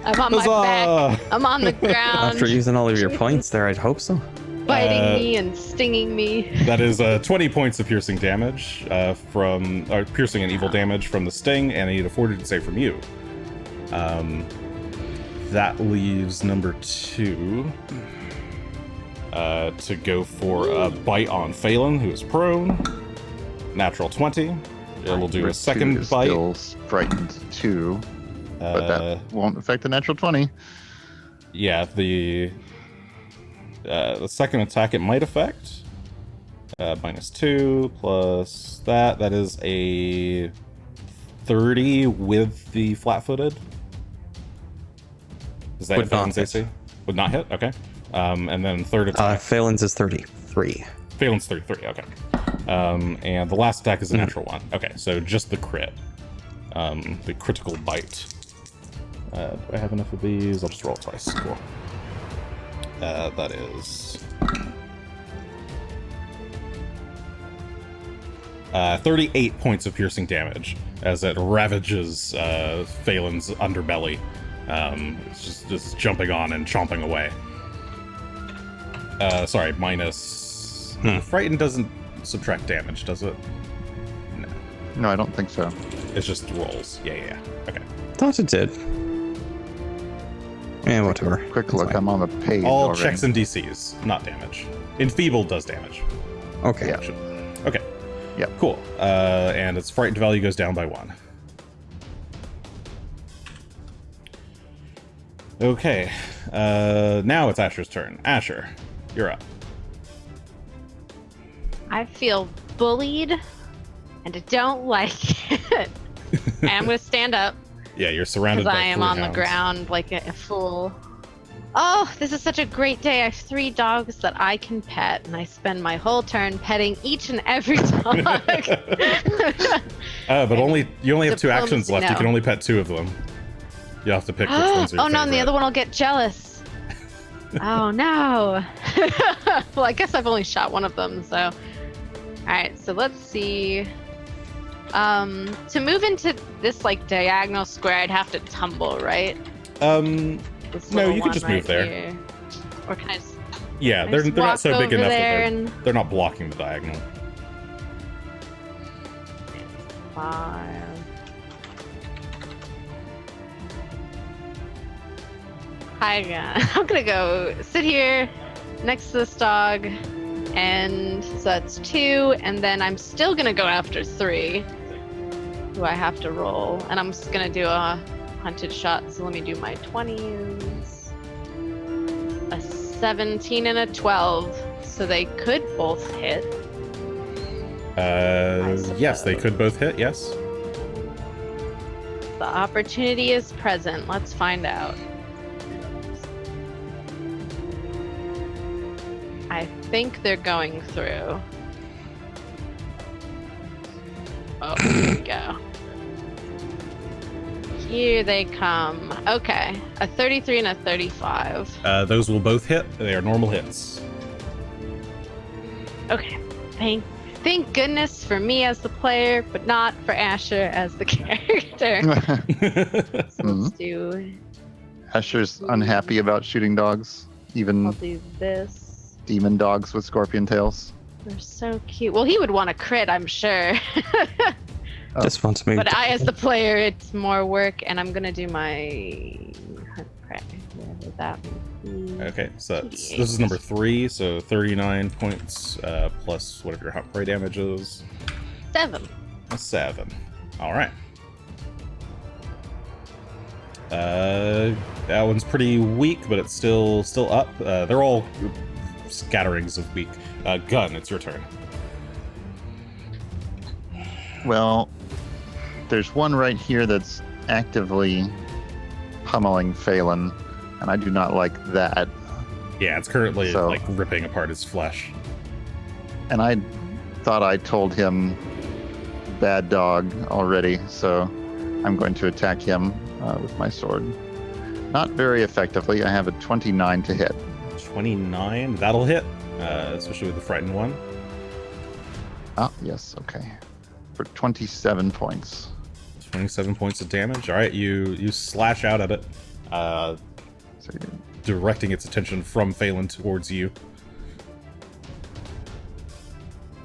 I'm on my back. I'm on the ground. After using all of your points there, I'd hope so. Biting me and stinging me. That is 20 points of piercing damage piercing and evil damage from the sting, and I need a fortitude save from you. That leaves number 2 to go for a bite on Phelan, who is prone. Natural 20. It'll do a second is bite. Still frightened 2, but that won't affect the natural 20. Yeah, the second attack it might affect. -2 plus that. That is a 30 with the flat-footed. Is that Would not Phelan's AC? Would not hit? Okay. And then third attack. Phelan's is 33. Phelan's 33, okay. And the last attack is a natural 1. Okay, so just the crit. The critical bite. Do I have enough of these? I'll just roll twice. Cool. That is 38 points of piercing damage as it ravages Phelan's underbelly. It's just jumping on and chomping away. Sorry, minus... Frightened doesn't subtract damage, does it? No. No, I don't think so. It's just rolls. Yeah. Okay. Thought it did. Yeah, whatever. Quick That's look, fine. I'm on the page All already. checks and DCs, not damage. Enfeebled does damage. Okay. Yeah. Okay. Yep. Cool. And its frightened value goes down by 1. Okay. Now it's Asher's turn. Asher, you're up. I feel bullied, and I don't like it. And I'm gonna stand up Yeah, you're surrounded because by I am 3 on the hounds. ground like a fool. Oh, this is such a great day. I have 3 dogs that I can pet, and I spend my whole turn petting each and every dog. But you only have 2 actions Diplomacy, left. You no. can only pet 2 of them. You have to pick which ones are your Oh no, and the favorite. other one will get jealous. Oh no. Well, I guess I've only shot one of them, so. Alright, so let's see. To move into this like diagonal square, I'd have to tumble, right? This No, little you could one just right move there. here. Or can I just, Yeah, I they're just not walk so big over enough there that they're not blocking the diagonal. 5. I'm gonna go sit here next to this dog, and so that's 2, and then I'm still gonna go after 3, who I have to roll, and I'm just gonna do a hunted shot. So let me do my 20s. A 17 and a 12, so they could both hit. Yes, they could both hit. Yes. The opportunity is present. Let's find out. I think they're going through. Oh, here we go. Here they come. Okay, a 33 and a 35. Those will both hit. They are normal hits. Okay, thank goodness for me as the player, but not for Asher as the character. So let's do. Asher's unhappy about shooting dogs, I'll even do this. demon dogs with scorpion tails. They're so cute. Well, he would want to crit, I'm sure. Oh. Just want to move. But I, as the player, it's more work, and I'm gonna do my hunt crit. Whatever that would be. Okay, so this 2d8. is number 3, so 39 points plus whatever your hunt prey damage is. 7. A 7. All right. That one's pretty weak, but it's still up. They're all scatterings of weak. Gunn, it's your turn. Well, there's one right here that's actively pummeling Phelan, and I do not like that. Yeah, it's currently So- like ripping apart his flesh. And I thought I told him bad dog already, so I'm going to attack him with my sword. Not very effectively. I have a 29 to hit. 29, that'll hit, especially with the frightened one. Ah, yes, okay. For 27 points. 27 points of damage. All right, you slash out at it, So directing its attention from Phelan towards you.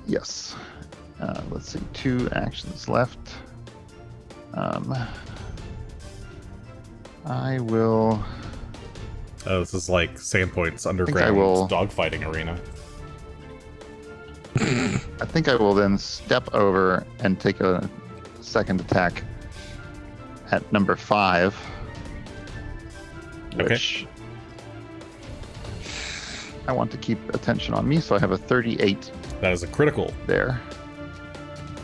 yes. Let's see, 2 actions left. I will. Oh, this is like Sandpoint's I underground will- dogfighting arena. I think I will then step over and take a second attack at number 5. Okay. Which I want to keep attention on me, so I have a 38 That is a critical. there.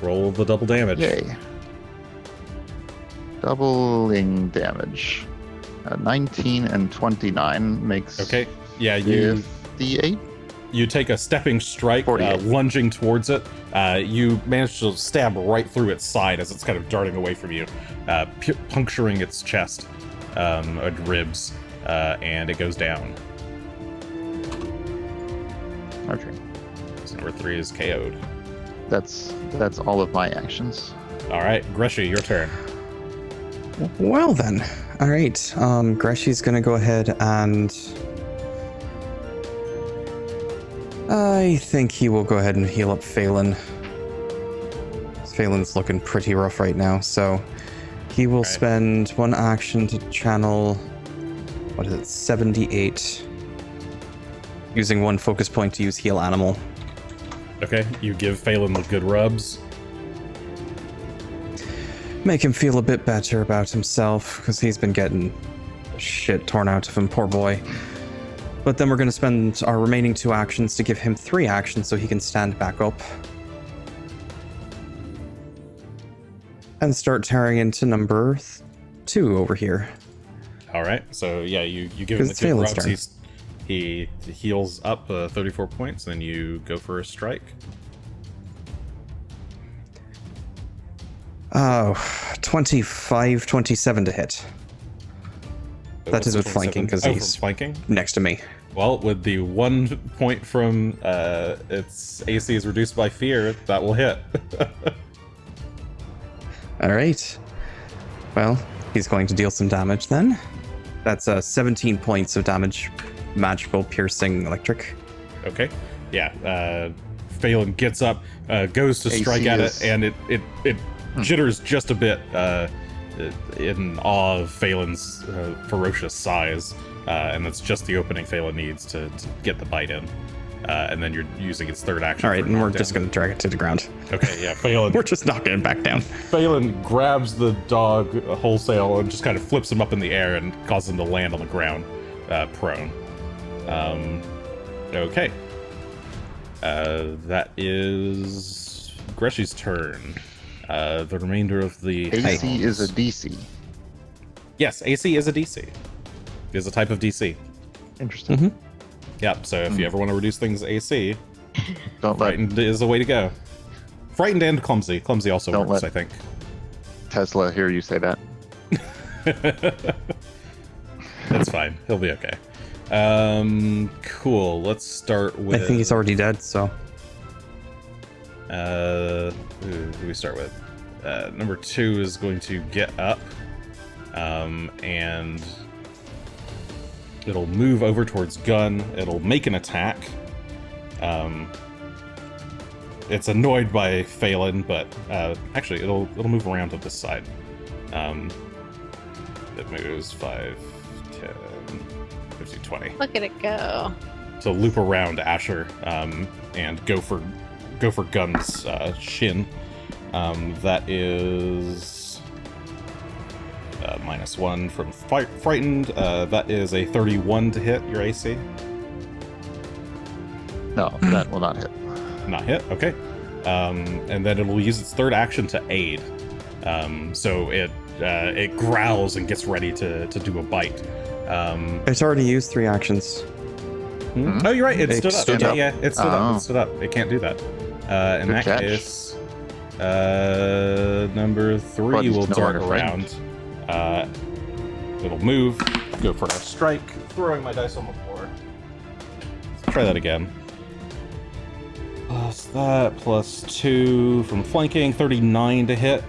Roll the double damage. Yay. Doubling damage. 19 and 29 makes Okay. Yeah, you 58. you take a stepping strike, 48. lunging towards it. You manage to stab right through its side as it's kind of darting away from you, puncturing its chest and ribs, and it goes down. Okay. So number 3 is KO'd. That's all of my actions. All right, Greshy, your turn. Well then. All right. Greshy's gonna go ahead and I think he will go ahead and heal up Phelan. Phelan's looking pretty rough right now, so he will spend one action to channel, 78, using one focus point to use heal animal. Okay, you give Phelan the good rubs. Make him feel a bit better about himself, because he's been getting shit torn out of him, poor boy. But then we're going to spend our remaining 2 actions to give him 3 actions so he can stand back up. And start tearing into number 2 over here. All right, so yeah, you give him the good rubs. He heals up 34 points, and you go for a strike. Oh, 25, 27 to hit. That is with flanking, because he's flanking next to me. Well, with the 1 point from its AC is reduced by fear, that will hit. All right. Well, he's going to deal some damage then. That's 17 points of damage, magical, piercing, electric. Okay. Yeah. Phelan gets up, goes to strike at it, and it jitters just a bit in awe of Phelan's ferocious size. And that's just the opening Phelan needs to get the bite in. And then you're using its third action. All right, and we're just going to drag it to the ground. Okay, yeah, Phelan. We're just knocking it back down. Phelan grabs the dog wholesale and just kind of flips him up in the air and causes him to land on the ground, prone. Okay. That is Greshy's turn. The remainder of the... AC is a DC. Yes, AC is a DC. It is a type of DC. Interesting. Mm-hmm. Yep, so if you ever want to reduce things AC, Don't let Frightened is the way to go. Frightened and Clumsy. Clumsy also Don't works, let- I think. Tesla hear you say that. That's fine. He'll be okay. Cool. Let's start with... I think he's already dead, so... who do we start with? Number 2 is going to get up, and it'll move over towards Gunn. It'll make an attack. It's annoyed by Phelan, but actually it'll move around to this side. It moves 5, 10, 15, 20. Look at it go. So loop around Asher and go for Gunn's shin. That is -1 from Frightened. That is a 31 to hit your AC. No, that will not hit. Not hit. Okay. And then it will use its third action to aid. So it growls and gets ready to do a bite. It's already used 3 actions. Hmm? Oh, you're right. It It stood up. stood Yeah, up. yeah, it stood up. Oh. It stood up. It can't do that. In Good that catch. case, number 3 Buddy's will no dart longer around. It'll move, go for a strike, throwing my dice on the floor. Let's try that again. Plus that, plus 2 from flanking, 39 to hit.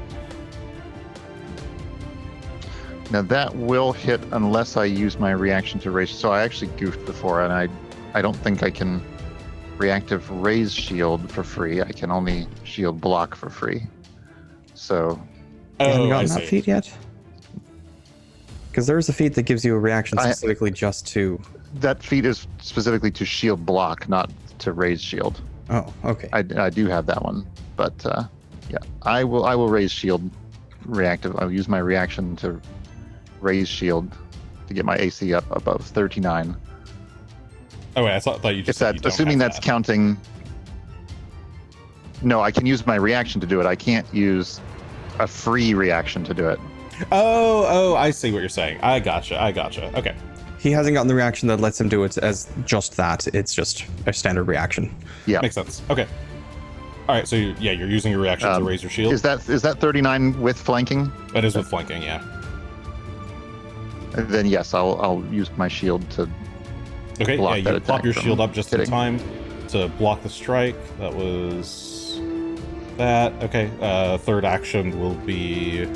Now that will hit unless I use my reaction to raise. So I actually goofed before, and I don't think I can reactive raise shield for free. I can only shield block for free. So You haven't Oh, I gotten that see. feat yet? Because there is a feat that gives you a reaction specifically just to... that feat is specifically to shield block, not to raise shield. Oh, okay. I do have that one, but yeah, I will raise shield reactive. I'll use my reaction to raise shield to get my AC up above 39. Oh wait, I thought you just If said you that, don't assuming have that's that. counting. No, I can use my reaction to do it. I can't use a free reaction to do it. Oh, I see what you're saying. I gotcha. Okay. He hasn't gotten the reaction that lets him do it as just that. It's just a standard reaction. Yeah. Makes sense. Okay. All right, so you're using your reaction to raise your shield. Is that 39 with flanking? That is with flanking, yeah. Then yes, I'll use my shield to. Okay, block yeah, that you pop attack your from shield up just in hitting. time to block the strike. That was that. Okay, third action will be,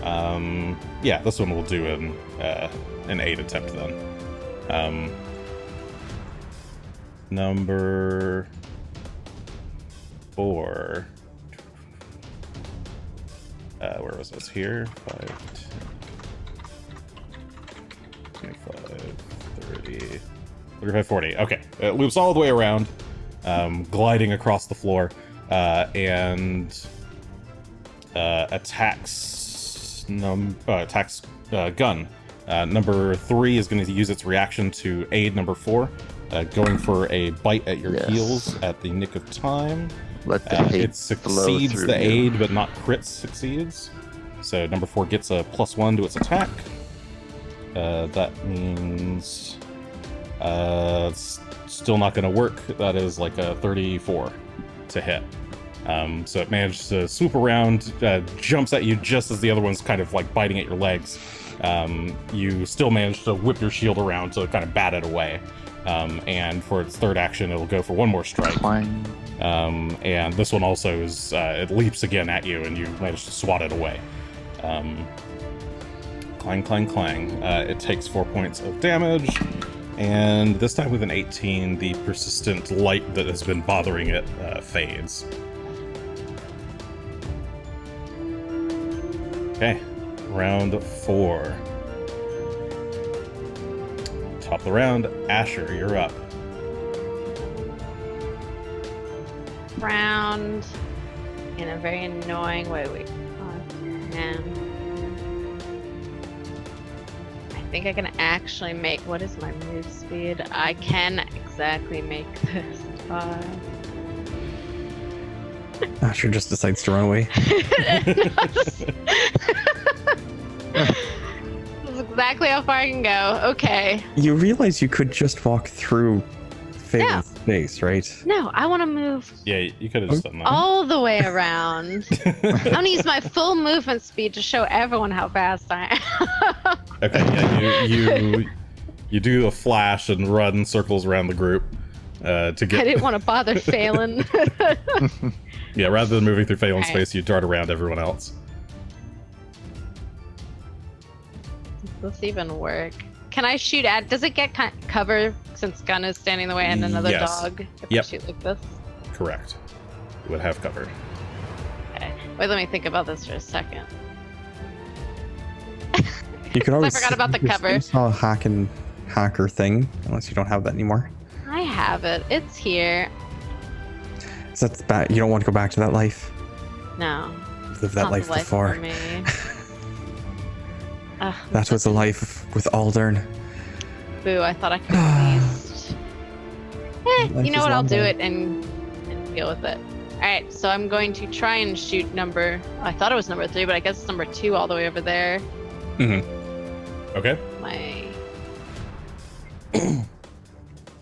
yeah, this one will do an 8 attempt then. Number 4. Where was this? Here? 5, 10, 25, 30, 35, 40. Okay. It loops all the way around, gliding across the floor, and attacks Gunn. Number 3 is going to use its reaction to aid number 4, going for a bite at your heels at the nick of time. Let the hate it succeeds the aid, but not crit succeeds. So number 4 gets a +1 to its attack. That means it's still not going to work. That is like a 34 to hit. So it managed to swoop around, jumps at you just as the other one's kind of like biting at your legs. You still manage to whip your shield around to kind of bat it away. And for its third action, it'll go for one more strike. Clang. And this one also is, it leaps again at you, and you manage to swat it away. Clang, clang, clang. It takes 4 points of damage, and this time with an 18, the persistent light that has been bothering it fades. Okay, round 4. Top of the round, Asher, you're up. Round in a very annoying way. I think I can actually make. What is my move speed? I can exactly make this. Asher just decides to run away. This is exactly how far I can go. Okay. You realize you could just walk through Phelan's space, right? No, I want to move Yeah, you could have just done that. all the way around. I want to use my full movement speed to show everyone how fast I am. Okay, yeah, you do a flash and run circles around the group to get. I didn't want to bother Phelan. Yeah, rather than moving through Phelan's Right. space, you dart around everyone else. Does this even work? Can I shoot at? Does it get cover since Gunn is standing in the way and another Yes. dog? If Yep. I shoot like this? Correct. You would have cover. Okay. Wait, let me think about this for a second. You could always. forgot about the you cover. saw a hacker thing, unless you don't have that anymore. I have it. It's here. So that's bad. You don't want to go back to that life. No. You've lived it's that not life the before. For me. Ugh, That was a life with Aldern. boo, I thought I could at least. Life You know is what? I'll long, do though. it and deal with it. Alright, so I'm going to try and shoot number. I thought it was number 3, but I guess it's number 2 all the way over there. Okay. My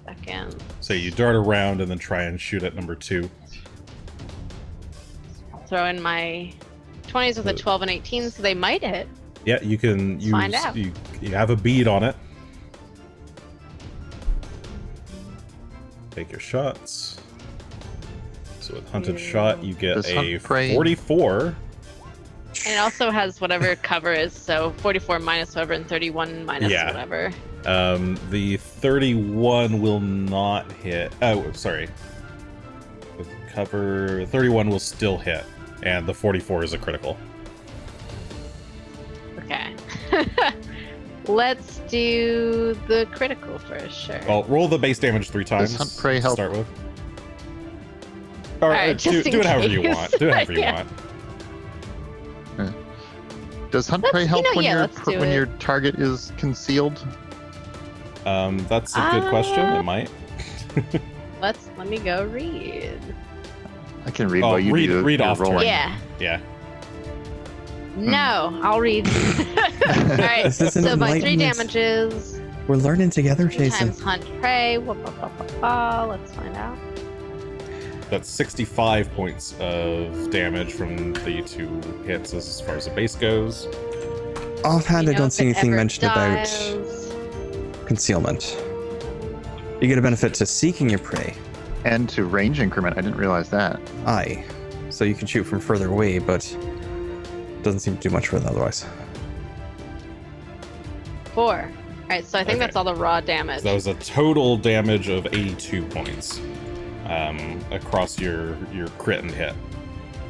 second. So you dart around and then try and shoot at number 2. I'll throw in my 20s with a 12 and 18, so they might hit. Yeah, you can use. Find out. You have a bead on it. Take your shots. So with hunted shot, you get Does a hunt prey- 44. And it also has whatever cover is, so 44 minus whatever and 31 minus Yeah. whatever. The 31 will not hit. Oh, sorry. With cover, 31 will still hit, and the 44 is a critical. Okay. Let's do the critical first, sure. Well, roll the base damage 3 times hunt prey to help? start with. Or, Alright, do just in it however you case. want. Do it however you Yeah. want. Does hunt Let's- prey help you know, when yeah, your let's do when it. your target is concealed? That's a good question. It might. Let me go read. I can read Oh, while you read- do read your off, rolling. Yeah. Yeah. No, I'll read. Alright, This is an so my 3 enlightenment. damages. We're learning together, 2 Jason. times hunt prey. Let's find out. That's 65 points of damage from the 2 hits as far as the base goes. Offhand, You I know don't if see it anything ever mentioned dies. about concealment. You get a benefit to seeking your prey. And to range increment, I didn't realize that. Aye. So you can shoot from further away, but doesn't seem to do much for it otherwise. 4. Alright, so I think Okay. that's all the raw damage. So that was a total damage of 82 points across your crit and hit.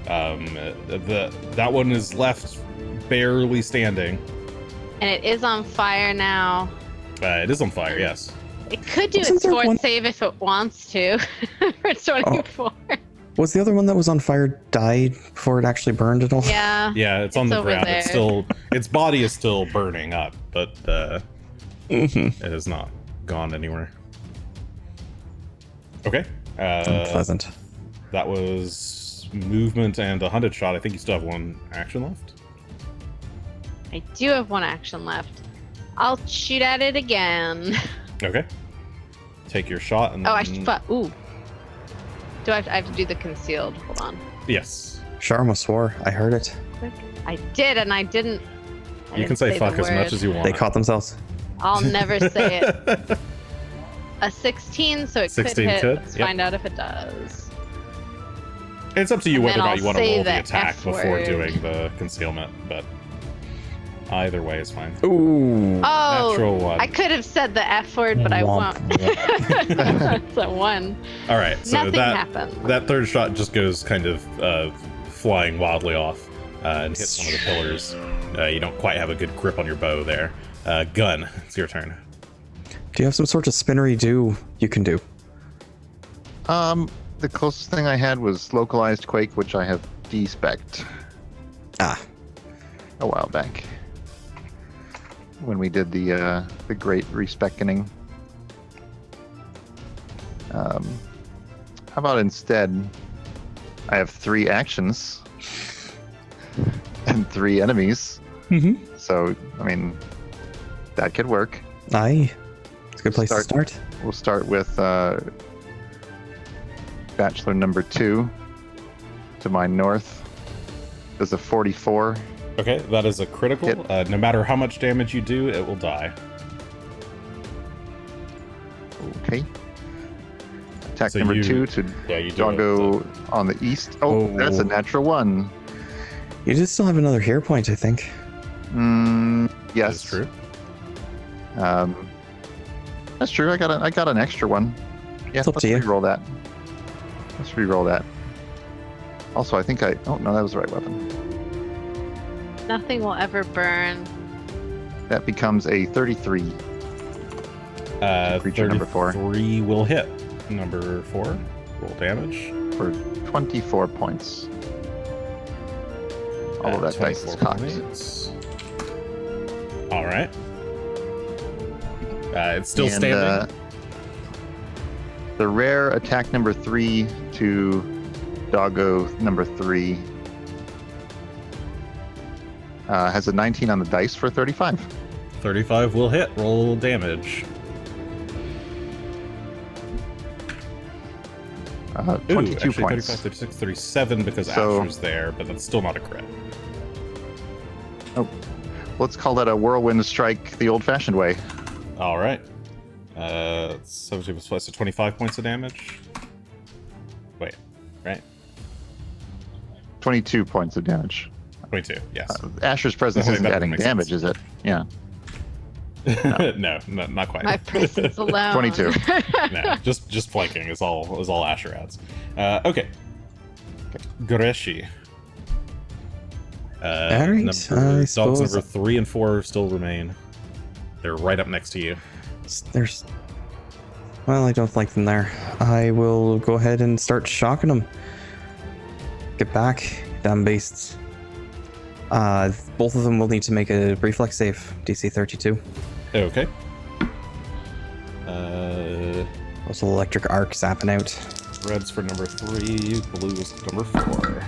That one is left barely standing. And it is on fire now. It is on fire, yes. It could do Wasn't its there fort one- save if it wants to. For 24. Was the other one that was on fire died before it actually burned at all? Yeah. Yeah, it's on It's the over ground. there. It's still, its body is still burning up, but Mm-hmm. it has not gone anywhere. Okay. Unpleasant. That was movement and a hunted shot. I think you still have one action left. I do have one action left. I'll shoot at it again. Okay. Take your shot and then... Oh, I should. Ooh. Do I have to do the concealed? Hold on. Yes. Sharma swore. I heard it. Quick. I did, and I didn't. You can say fuck as much as you want. They caught themselves. I'll never say it. A 16, so it 16 could hit. could, Let's yep. find out if it does. It's up to you And whether or then not I'll you want to say roll the the attack F before word. doing the concealment, but either way is fine. Ooh. Oh, Natural one. I could have said the F word, but I Womp, won't. That's a 1. All right, so Nothing happened. that third shot just goes kind of flying wildly off and hits one of the pillars. You don't quite have a good grip on your bow there. Gun, it's your turn. Do you have some sort of spinnery do you can do? The closest thing I had was localized quake, which I have de-specced Ah. a while back when we did the great respecking. How about instead, I have 3 actions and 3 enemies. Mm-hmm. So, I mean, that could work. Aye. It's a good place to start. We'll start with Bachelor number 2 to my north. There's a 44. Okay, that is a critical. Hit. No matter how much damage you do, it will die. Okay. Attack So number you- 2 to Yeah, you do. Doggo on the east. Oh, that's a natural 1. You did still have another hero point, I think. Yes. That's true. That's true. I got an extra one. Yeah, It's up let's to you. re-roll that. Let's re-roll that. Also, I think oh no, that was the right weapon. Nothing will ever burn. That becomes a 33. Creature number 4. 33 will hit. Number 4, roll damage. For 24 points. All of that dice is 24 cocked. points. All right. It's still And, standing. The rare attack number 3 to Doggo number 3 has a 19 on the dice for 35. 35 will hit. Roll damage. 22 actually, points. 35, 36, 37 because So- Asher's there, but that's still not a crit. Let's call that a whirlwind strike the old-fashioned way. All right. 17 plus 5, so 25 points of damage. Wait, right? 22 points of damage. 22, yes. Asher's presence Okay, isn't that adding makes damage, sense. is it? Yeah. no, not quite. My presence alone. 22. No, just flanking is all Asher adds. Okay. Greshy. Alright, Dogs I suppose- number 3 and 4 still remain. They're right up next to you. There's... Well, I don't like them there. I will go ahead and start shocking them. Get back, damn beasts. Both of them will need to make a reflex save, DC 32. Okay. Those electric arcs zapping out. Red's for number 3, blue's number 4.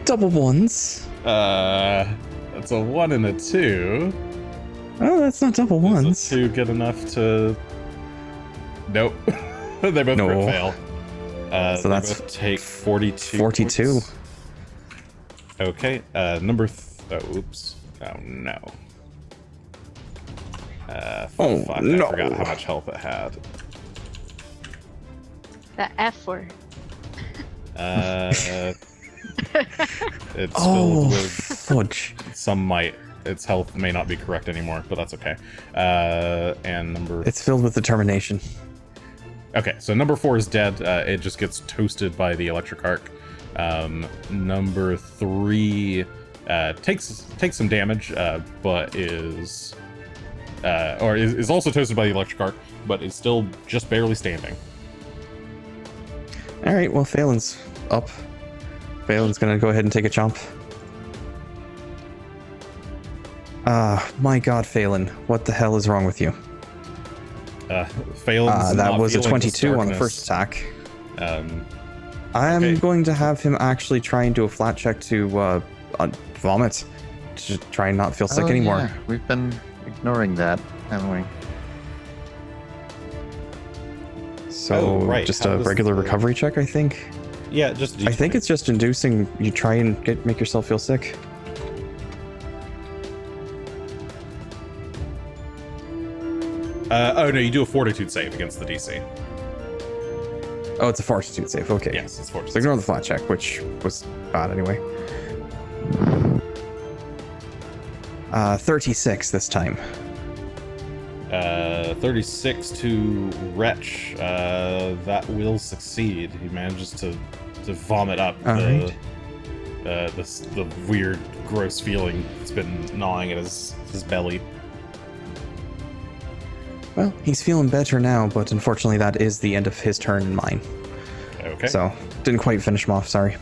Double ones. That's a 1 and a 2. Oh, that's not double Is ones. a 2 good enough to... Nope. They both No. crit fail. So they that's both take 42. 42. points. Okay, number... oops. Oh, no. Oh, fuck, no. I forgot how much health it had. The F word. It's Oh, filled with fudge. some might. Its health may not be correct anymore, but that's okay. And number It's filled with determination. Okay, so number 4 is dead. It just gets toasted by the electric arc. Number 3 takes some damage, but is also toasted by the electric arc, but is still just barely standing. All right, well, Phelan's up. Phelan's gonna go ahead and take a chomp. My God, Phelan, what the hell is wrong with you? Phelan's that not was a feeling this 22 on the darkness. first attack. Okay. I'm going to have him actually try and do a flat check to vomit, to try and not feel sick anymore. Yeah. We've been ignoring that, haven't we? So right. just How a does regular the- recovery check, I think. Yeah, just I think it's just inducing you try and make yourself feel sick. oh no, you do a fortitude save against the DC. Oh, it's a fortitude save. Okay. Yes, it's So fortitude. ignore the flat check, which was bad anyway. 36 this time. 36 to Wretch. That will succeed. He manages to vomit up the weird, gross feeling that's been gnawing at his belly. Well, he's feeling better now, but unfortunately that is the end of his turn and mine. Okay. So, didn't quite finish him off, sorry.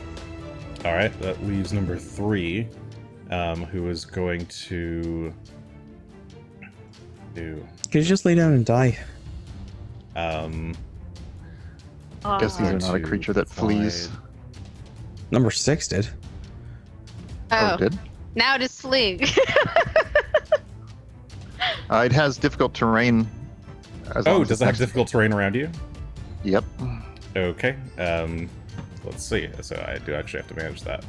All right, that leaves number 3, who is going to do. Could you just lay down and die? Guess these are not a creature that flees. Number 6 did. Oh, Did? now it is fleeing. It has difficult terrain. As long Oh, as does it's it have next- difficult terrain around you? Yep. Okay. Let's see. So I do actually have to manage that.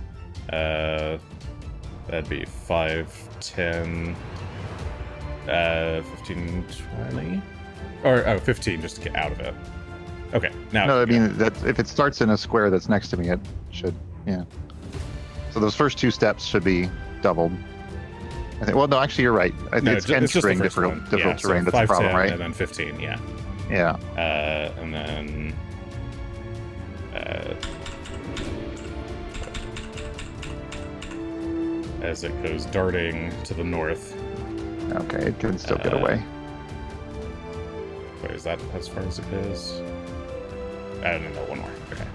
That'd be 5, 10, 15, 20, or 15 just to get out of it. Okay. Now. No, I mean that if it starts in a square that's next to me, it should. Yeah. So those first 2 steps should be doubled. I think. Well, no, actually, you're right. I think No, it's just the entering first difficult one. Yeah, so terrain. That's 5, the problem, 10, right? and then 15. Yeah. Yeah. And then. As it goes darting to the north. Okay, it can still get away. Wait, is that as far as it goes? I don't know, one more. Okay.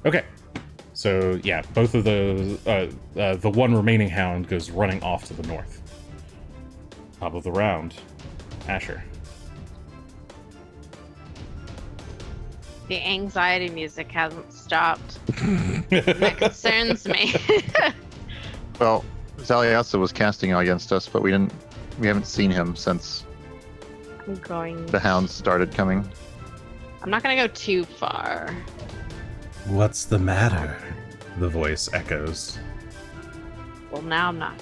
Okay. So, yeah, both of those, the one remaining hound goes running off to the north. Top of the round, Asher. The anxiety music hasn't stopped. That concerns me. Well, Zaliasa was casting against us, but we haven't seen him since I'm going. the hounds started coming. I'm not gonna go too far. What's the matter? The voice echoes. Well, now I'm not.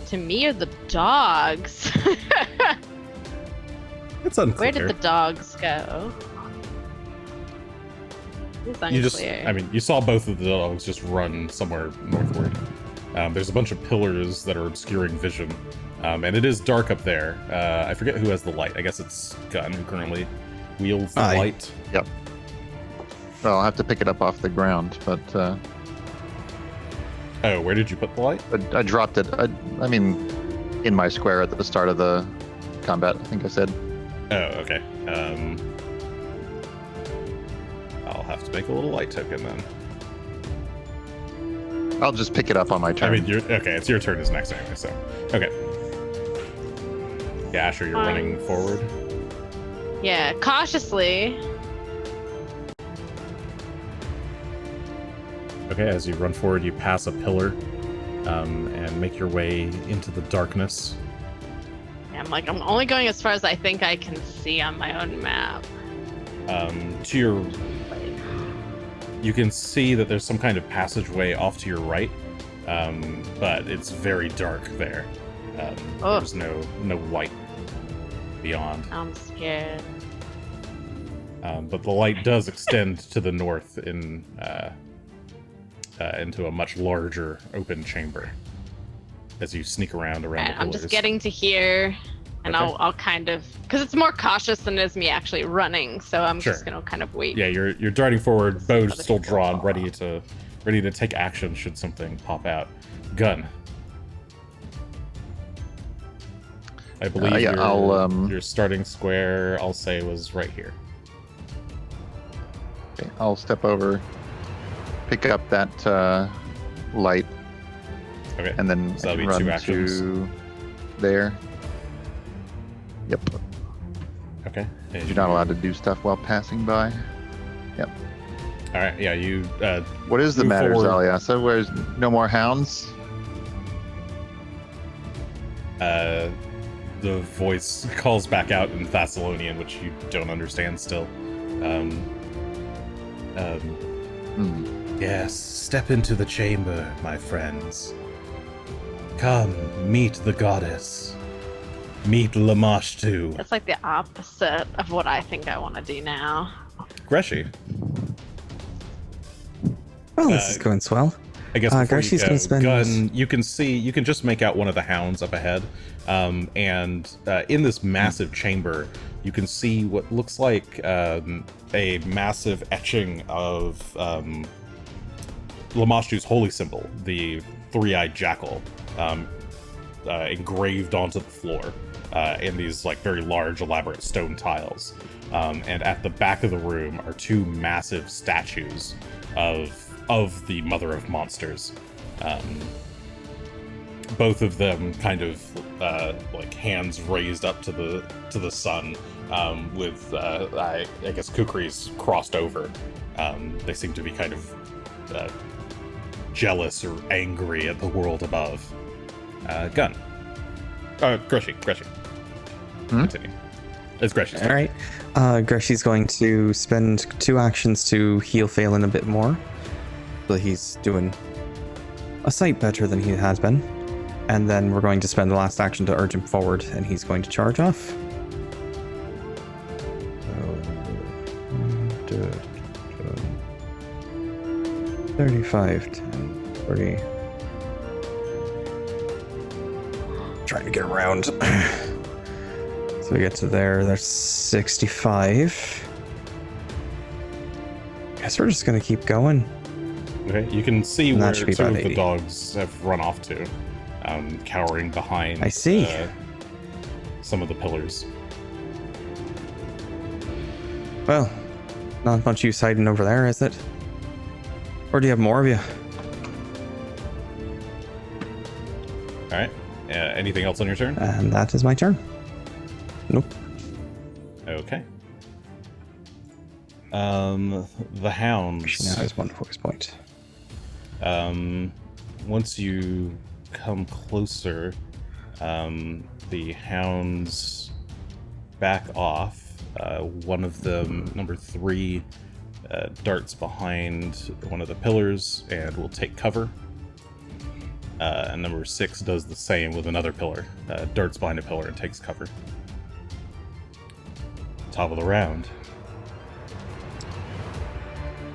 To me, are the dogs. It's unclear. Where did the dogs go? It's unclear. You just, I mean, you saw both of the dogs just run somewhere northward. There's a bunch of pillars that are obscuring vision. And it is dark up there. I forget who has the light. I guess it's Gunn who currently wields the Aye. light. Yep. Well, I'll have to pick it up off the ground, but Oh, where did you put the light? I dropped it. I mean, in my square at the start of the combat, I think I said. Oh, okay. I'll have to make a little light token then. I'll just pick it up on my turn. I mean, okay, it's your turn is next anyway, so. Okay. Yeah, Asher, you're running forward. Yeah, cautiously. Okay, as you run forward, you pass a pillar and make your way into the darkness. I'm only going as far as I think I can see on my own map. To your, you can see that there's some kind of passageway off to your right, but it's very dark there. There's no light beyond. I'm scared. But the light does extend to the north in into a much larger open chamber as you sneak around the Alright, I'm pillars. just getting to here. And Okay. I'll kind of, because it's more cautious than it is me actually running, so I'm Sure. just gonna kind of wait. Yeah, you're darting forward, See bow how the still people drawn, fall. ready to take action should something pop out. Gun. I believe yeah, your starting square, I'll say, was right here. Okay, I'll step over, pick up that light, Okay. and then So that'll be run 2 actions. to there. Yep. Okay. And You're not allowed to do stuff while passing by. All right. Yeah. You. What is the Move matter, forward. Zaliasa? Where's no more hounds? The voice calls back out in Thessalonian, which you don't understand still. Yes, step into the chamber, my friends. Come, meet the goddess. Meet Lamashtu. It's like the opposite of what I think I want to do now. Greshy. Well, this is going swell. I guess before Greshy's you gonna go, spend- Gunn, you can just make out one of the hounds up ahead. And in this massive chamber, you can see what looks like a massive etching of Lamashtu's holy symbol, the three-eyed jackal, engraved onto the floor in these like very large, elaborate stone tiles. And at the back of the room are 2 massive statues of the Mother of Monsters. Both of them kind of like hands raised up to the sun, with I guess kukris crossed over. They seem to be kind of jealous or angry at the world above. Gun. Greshy. Continue. It's Greshy's turn. All right. Greshy's going to spend 2 actions to heal Phelan a bit more. So he's doing a sight better than he has been. And then we're going to spend the last action to urge him forward, and he's going to charge off. 35, 10, 30. Trying to get around. So we get to there. There's 65. Guess we're just gonna keep going. Okay, you can see And that where should be 2 about of the 80. dogs have run off to, cowering behind. I see. Some of the pillars. Well, not much use hiding over there, is it? Or do you have more of you? All right. Anything else on your turn? And that is my turn. Nope. Okay. The hounds. She now has 1 focus point. Once you come closer, the hounds back off. One of them, number 3, darts behind one of the pillars and will take cover. And number 6 does the same with another pillar, darts behind a pillar and takes cover. Top of the round.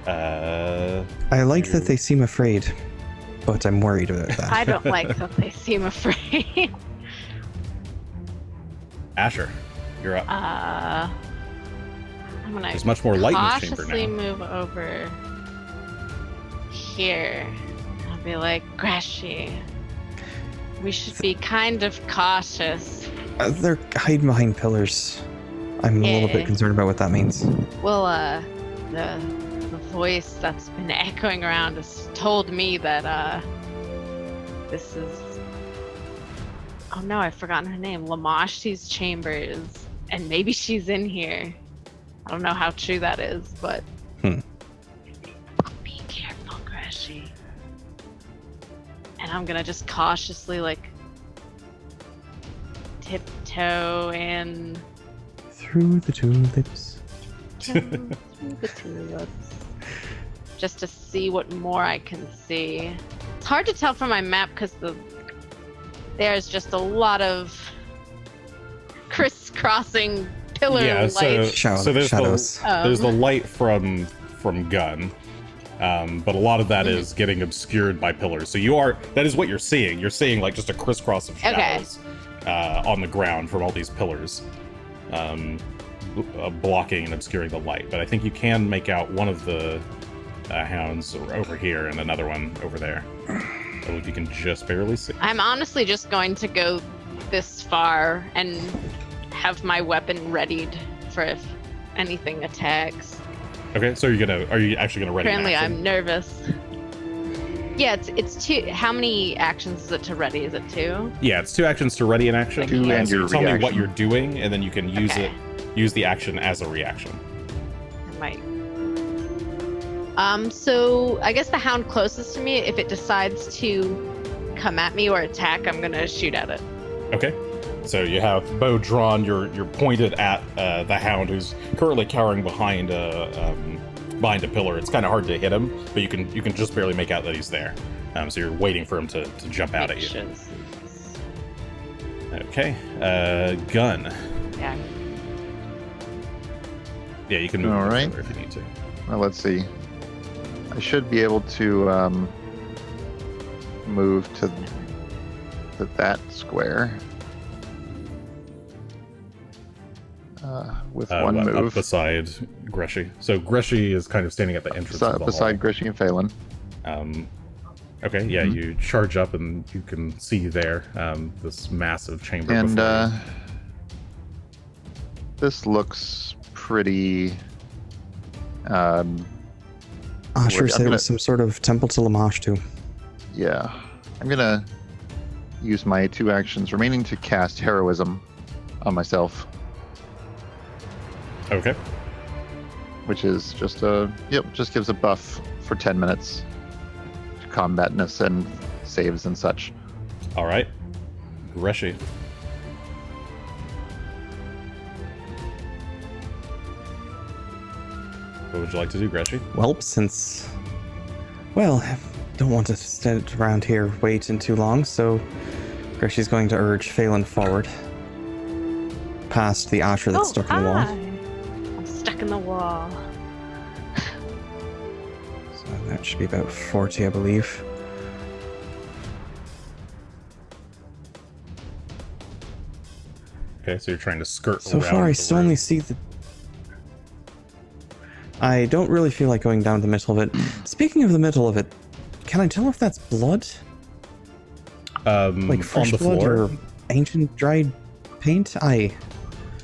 I like that they seem afraid, but I'm worried about that. I don't like that they seem afraid. Asher, you're up. I'm gonna There's much more light in this chamber cautiously now. move over here. I'll be like, Greshy, we should be kind of cautious. They're hiding behind pillars. I'm a little bit Yeah. concerned about what that means. Well, the voice that's been echoing around has told me that this is, oh no, I've forgotten her name, Lamashtu's chambers, and maybe she's in here. I don't know how true that is, but be careful, Greshy. And I'm gonna just cautiously like tiptoe in Through the tulips. through the tulips, just to see what more I can see. It's hard to tell from my map because there's just a lot of crisscrossing pillar Yeah, lights. so there's Shadows. there's the light from Gunn, but a lot of that is getting obscured by pillars. So that is what you're seeing. You're seeing like just a crisscross of Okay. shadows on the ground from all these pillars, blocking and obscuring the light. But I think you can make out one of the hounds over here and another one over there. So if you can just barely see. I'm honestly just going to go this far and have my weapon readied for if anything attacks. Okay, so are you actually gonna ready? Apparently, action? I'm nervous. Yeah, it's 2. How many actions is it to ready? Is it 2? Yeah, it's 2 actions to ready an action. Two and so your tell me what reaction. you're doing, and then you can use Okay. use the action as a reaction. I might. So I guess the hound closest to me, if it decides to come at me or attack, I'm gonna shoot at it. Okay. So you have bow drawn. You're pointed at the hound who's currently cowering behind a pillar. It's kind of hard to hit him, but you can just barely make out that he's there. So you're waiting for him to jump out at you. Okay. Gun. Yeah. Yeah, you can move All right. over if you need to. Well, let's see. I should be able to move to that square with one up move. beside Greshy. So Greshy is kind of standing at the entrance of the Beside hall. Greshy and Phelan. Okay, yeah, Mhm. you charge up and you can see there this massive chamber. And before you. this looks pretty. Asher I'm said it gonna- was some sort of temple to Lamashtu. Yeah. I'm gonna use my 2 actions remaining to cast Heroism on myself, Okay. which is just just gives a buff for 10 minutes to combatness and saves and such. All right. Greshy. What would you like to do, Greshy? Well, I don't want to stand around here waiting too long, so Greshy's going to urge Phelan forward. Past the Asher that's stuck in the wall. I'm stuck in the wall. So that should be about 40, I believe. Okay, so you're trying to skirt So around far, I the still room. only see the... I don't really feel like going down the middle of it. Speaking of the middle of it, can I tell if that's blood? Like fresh on the blood floor. or ancient dried paint? How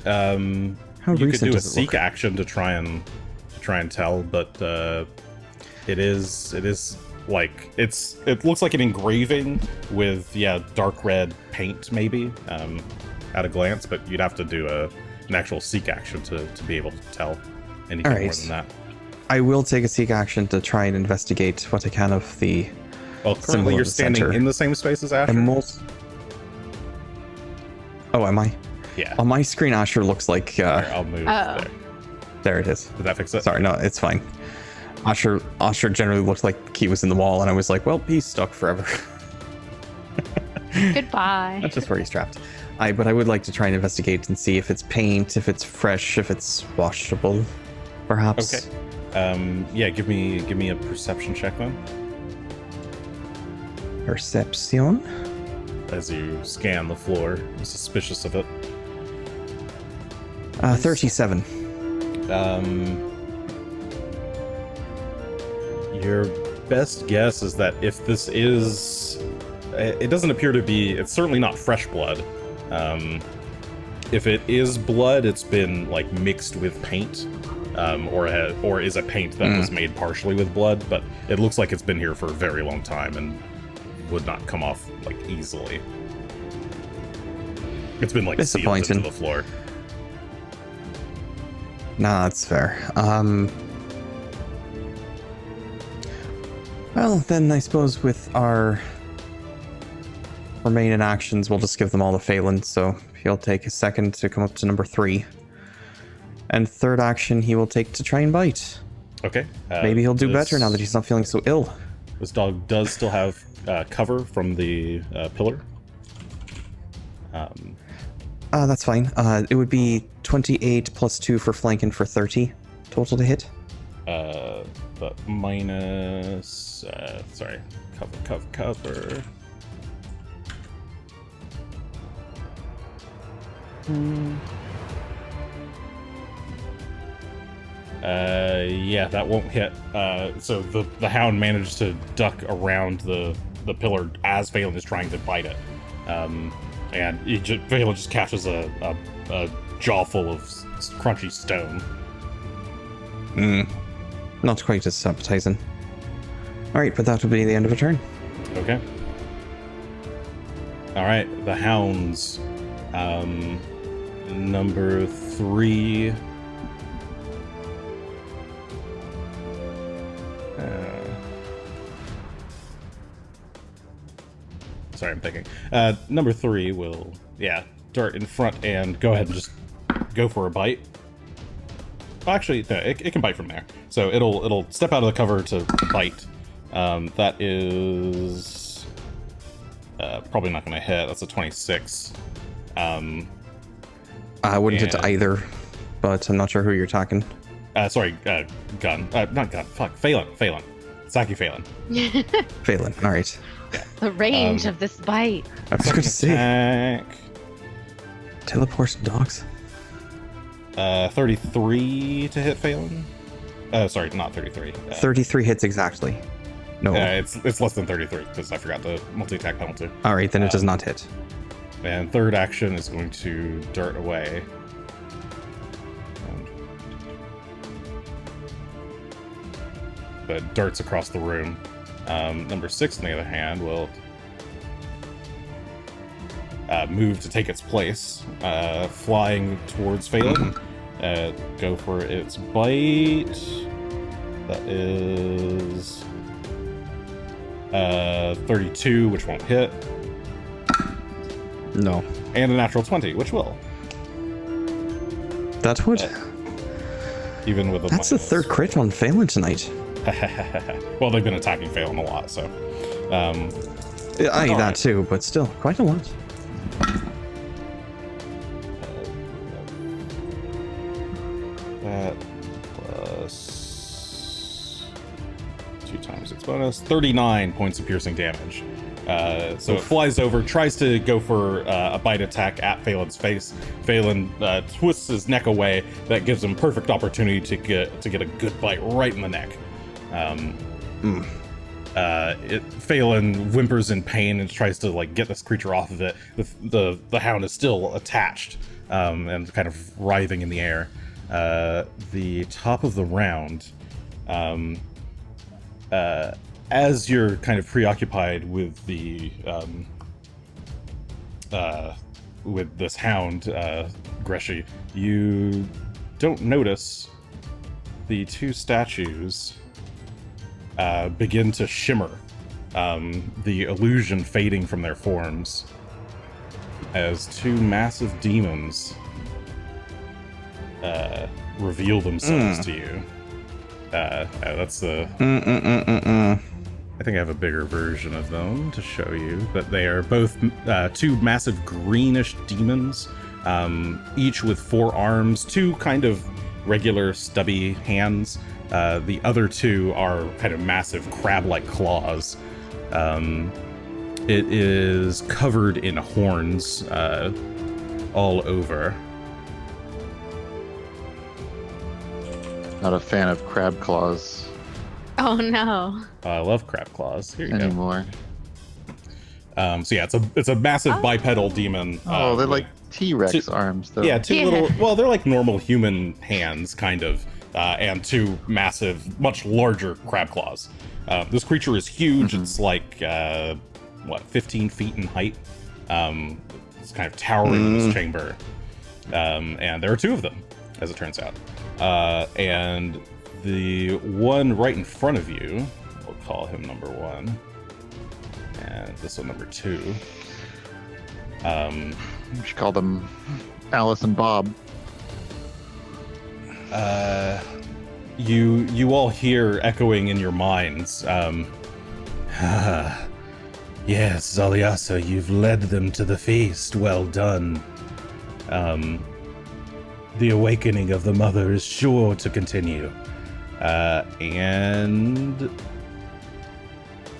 You could recent do a does it look? seek action to try and tell, but it is like it looks like an engraving with dark red paint maybe at a glance, but you'd have to do an actual seek action to be able to tell anything more Alright. than that. I will take a seek action to try and investigate what I can of the Well, symbol currently of you're the standing center. in the same space as Asher. Oh, am I? Yeah. On my screen, Asher looks like... Here, I'll move Oh. there. there it is. Did that fix it? Sorry, no, it's fine. Asher generally looked like he was in the wall, and I was like, well, he's stuck forever. Goodbye. That's just where he's trapped. But I would like to try and investigate and see if it's paint, if it's fresh, if it's washable, perhaps. Okay. Yeah, give me a perception check then. Perception. As you scan the floor, I'm suspicious of it. 37. Your best guess is that if this is, it doesn't appear to be. It's certainly not fresh blood. If it is blood, it's been like mixed with paint, or is a paint that was made partially with blood. But it looks like it's been here for a very long time and would not come off like easily. It's been like sealed into Disappointing. the floor. Nah, that's fair. Well, then I suppose with our remaining actions, we'll just give them all to Phelan, so he'll take a second to come up to number 3. And third action he will take to try and bite. Okay. Maybe he'll do better now that he's not feeling so ill. This dog does still have cover from the pillar. That's fine. It would be 28 plus 2 for flanking for 30 total to hit. But minus, sorry, cover. Yeah, that won't hit. So the hound managed to duck around the pillar as Phelan is trying to bite it. And Phelan just catches a jaw full of crunchy stone. Not quite as appetizing. Alright, but that will be the end of a turn. Okay. Alright, the hounds. Number 3. Sorry, I'm thinking. Number 3 will, dart in front and go ahead and just go for a bite. Well, actually, no, it can bite from there. So it'll step out of the cover to bite. That is probably not going to hit. That's a 26. I wouldn't hit either, but I'm not sure who you're talking. Sorry, Gunn. Not Gunn. Fuck, Phelan. Saki Phelan. Phelan, alright. The range of this bite. I was going to say. Attack. Teleport dogs. 33 to hit Phelan. Sorry, not 33. 33 hits exactly. No. It's less than 33 because I forgot the multi-attack penalty. Alright, then it does not hit. And third action is going to dart away. But darts across the room. Number 6, on the other hand, will move to take its place, flying towards Phelan. Go for its bite. That is 32, which won't hit. No. And a natural 20, which will. That would. Even with a That's the third crit on Phelan tonight. Well, they've been attacking Phelan a lot, so. That too, but still, quite a lot. That plus 2 times its bonus, 39 points of piercing damage. So it flies over, tries to go for a bite attack at Phelan's face. Phelan twists his neck away. That gives him perfect opportunity to get a good bite right in the neck. Phelan whimpers in pain and tries to get this creature off of it. The hound is still attached and kind of writhing in the air. The top of the round, as you're kind of preoccupied with the with this hound, Greshy, you don't notice the 2 statues begin to shimmer, the illusion fading from their forms as 2 massive demons reveal themselves to you. That's the... I think I have a bigger version of them to show you, but they are both 2 massive greenish demons, each with 4 arms, 2 kind of regular stubby hands. The other 2 are kind of massive crab-like claws. It is covered in horns all over. Not a fan of crab claws Oh no. I love crab claws. Here you go. anymore. So yeah, it's a massive bipedal demon. Oh, they're with like T-Rex arms, though. Yeah, 2 Yeah. little. Well, they're like normal human hands, kind of, and 2 massive, much larger crab claws. This creature is huge. It's like 15 feet in height. It's kind of towering in this chamber, and there are 2 of them, as it turns out. And the one right in front of you, we'll call him number 1, and this one number 2. We should call them Alice and Bob. You all hear echoing in your minds. Yes, Zaliasa, you've led them to the feast. Well done. The awakening of the mother is sure to continue. And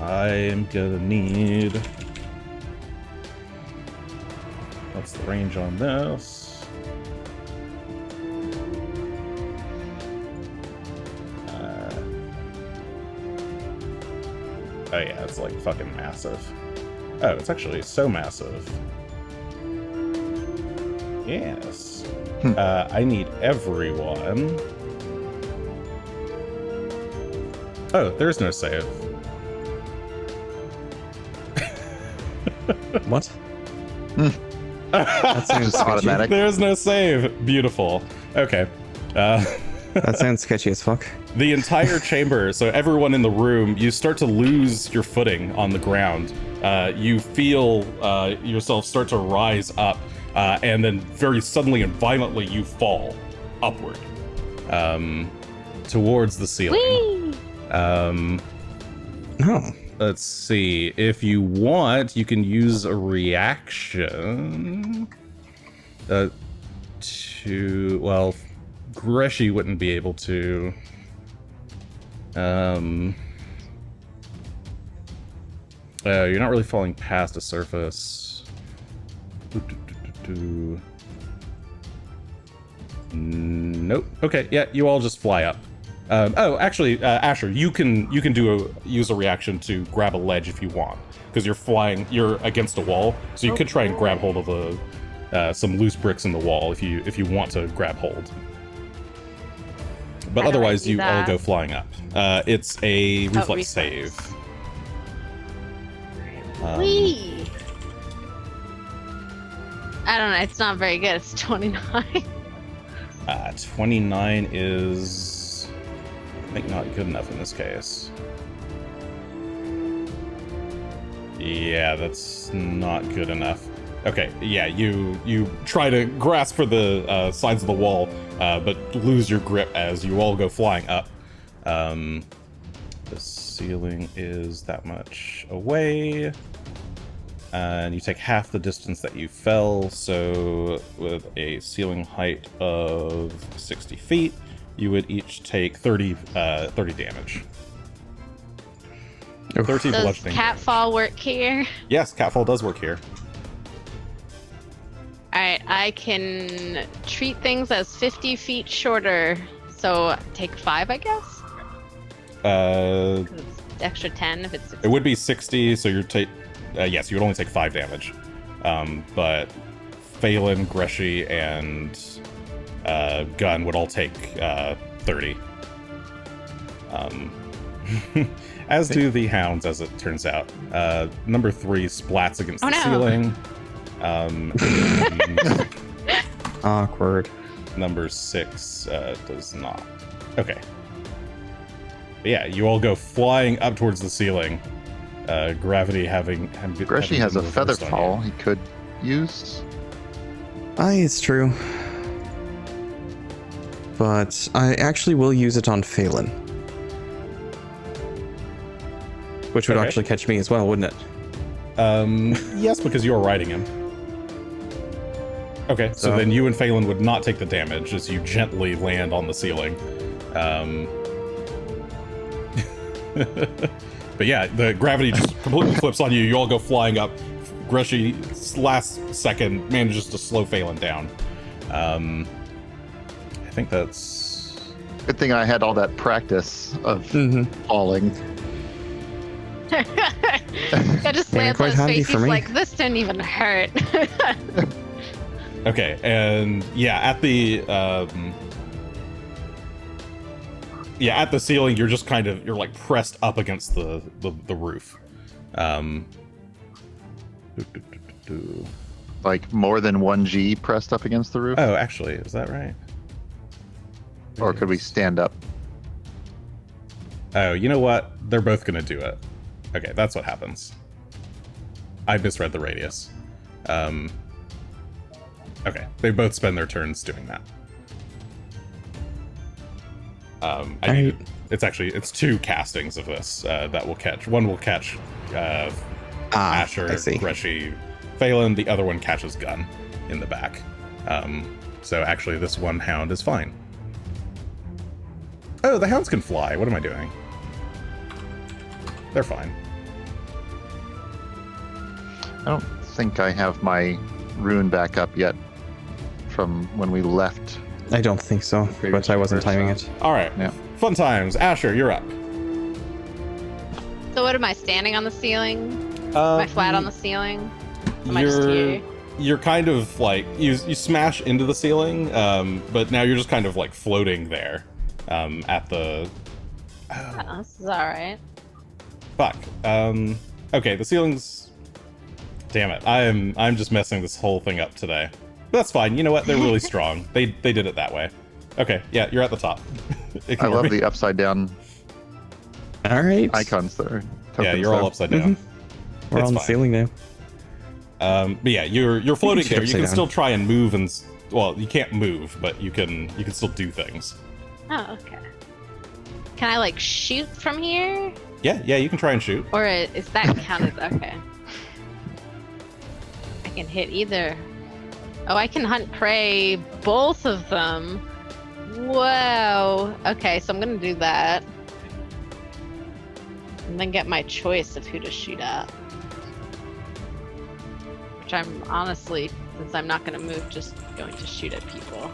I am gonna need... What's the range on this? Oh yeah, it's like fucking massive. Oh, it's actually so massive. Yes. I need everyone. Oh, there's no save. What? That seems automatic. There's no save. Beautiful. Okay. That sounds sketchy as fuck. The entire chamber, so everyone in the room, you start to lose your footing on the ground. You feel yourself start to rise up, and then very suddenly and violently you fall upward towards the ceiling. Whee! Oh. Let's see. If you want, you can use a reaction to, well, Greshy wouldn't be able to. You're not really falling past a surface. Nope. Okay, yeah, you all just fly up. Actually, Asher, you can use a reaction to grab a ledge if you want, because you're against a wall, so you could try and grab hold of some loose bricks in the wall if you want to grab hold. But otherwise, you all go flying up. It's a reflex save. Whee! I don't know. It's not very good. It's 29. 29 is, I think, not good enough in this case. Yeah, that's not good enough. Okay, yeah, you try to grasp for the sides of the wall, but lose your grip as you all go flying up. The ceiling is that much away, and you take half the distance that you fell, so with a ceiling height of 60 feet, you would each take 30 damage. 30 Does bludgeoning catfall work here? Yes, catfall does work here. Alright, I can treat things as 50 feet shorter, so take 5, I guess? It's extra 10 if it's 60. It would be 60, so you'd take... yes, you would only take 5 damage. But Phelan, Greshy, and Gunn would all take 30. As do the hounds, as it turns out. Number 3 splats against the ceiling. Awkward. Number 6 does not. Okay. But yeah, you all go flying up towards the ceiling. Gravity having Greshy has a feather fall he could use. Aye, it's true. But I actually will use it on Phelan. Which would actually catch me as well, wouldn't it? Yes, because you're riding him. Okay, so then you and Phelan would not take the damage as you gently land on the ceiling. But yeah, the gravity just completely flips on you. You all go flying up. Greshy, last second, manages to slow Phelan down. I think that's... Good thing I had all that practice of falling. I just lands on his face. He's like, this didn't even hurt. Okay, and yeah, at the ceiling, you're just you're like pressed up against the roof. Like more than 1G pressed up against the roof? Oh, actually, is that right? Or could we stand up? Oh, you know what? They're both gonna do it. Okay, that's what happens. I misread the radius. Okay, they both spend their turns doing that. It's 2 castings of this that will catch. One will catch Asher, Greshy, Phelan. The other one catches Gunn in the back. So actually, this one hound is fine. Oh, the hounds can fly. What am I doing? They're fine. I don't think I have my rune back up yet from when we left. I don't think so, but I wasn't timing it. All right. Yeah. Fun times. Asher, you're up. So what am I standing on the ceiling? Am I flat on the ceiling? Am I just here? You're kind of like you smash into the ceiling, but now you're just kind of like floating there, at the. Oh, this is all right. Fuck. Okay, the ceiling's. Damn it! I'm just messing this whole thing up today. But that's fine. You know what? They're really strong. They did it that way. Okay, yeah, you're at the top. I love the upside down All right. icons there. Yeah, you're all upside down. We're It's on the fine. ceiling now. But yeah, you're floating shoot there. You upside can down. still try and move and well, you can't move, but you can still do things. Oh, okay. Can I like shoot from here? Yeah, you can try and shoot. Or is that counted? Okay. I can hit either. Oh, I can hunt prey, both of them. Whoa. Okay, so I'm gonna do that. And then get my choice of who to shoot at. Which I'm honestly, since I'm not gonna move, just going to shoot at people.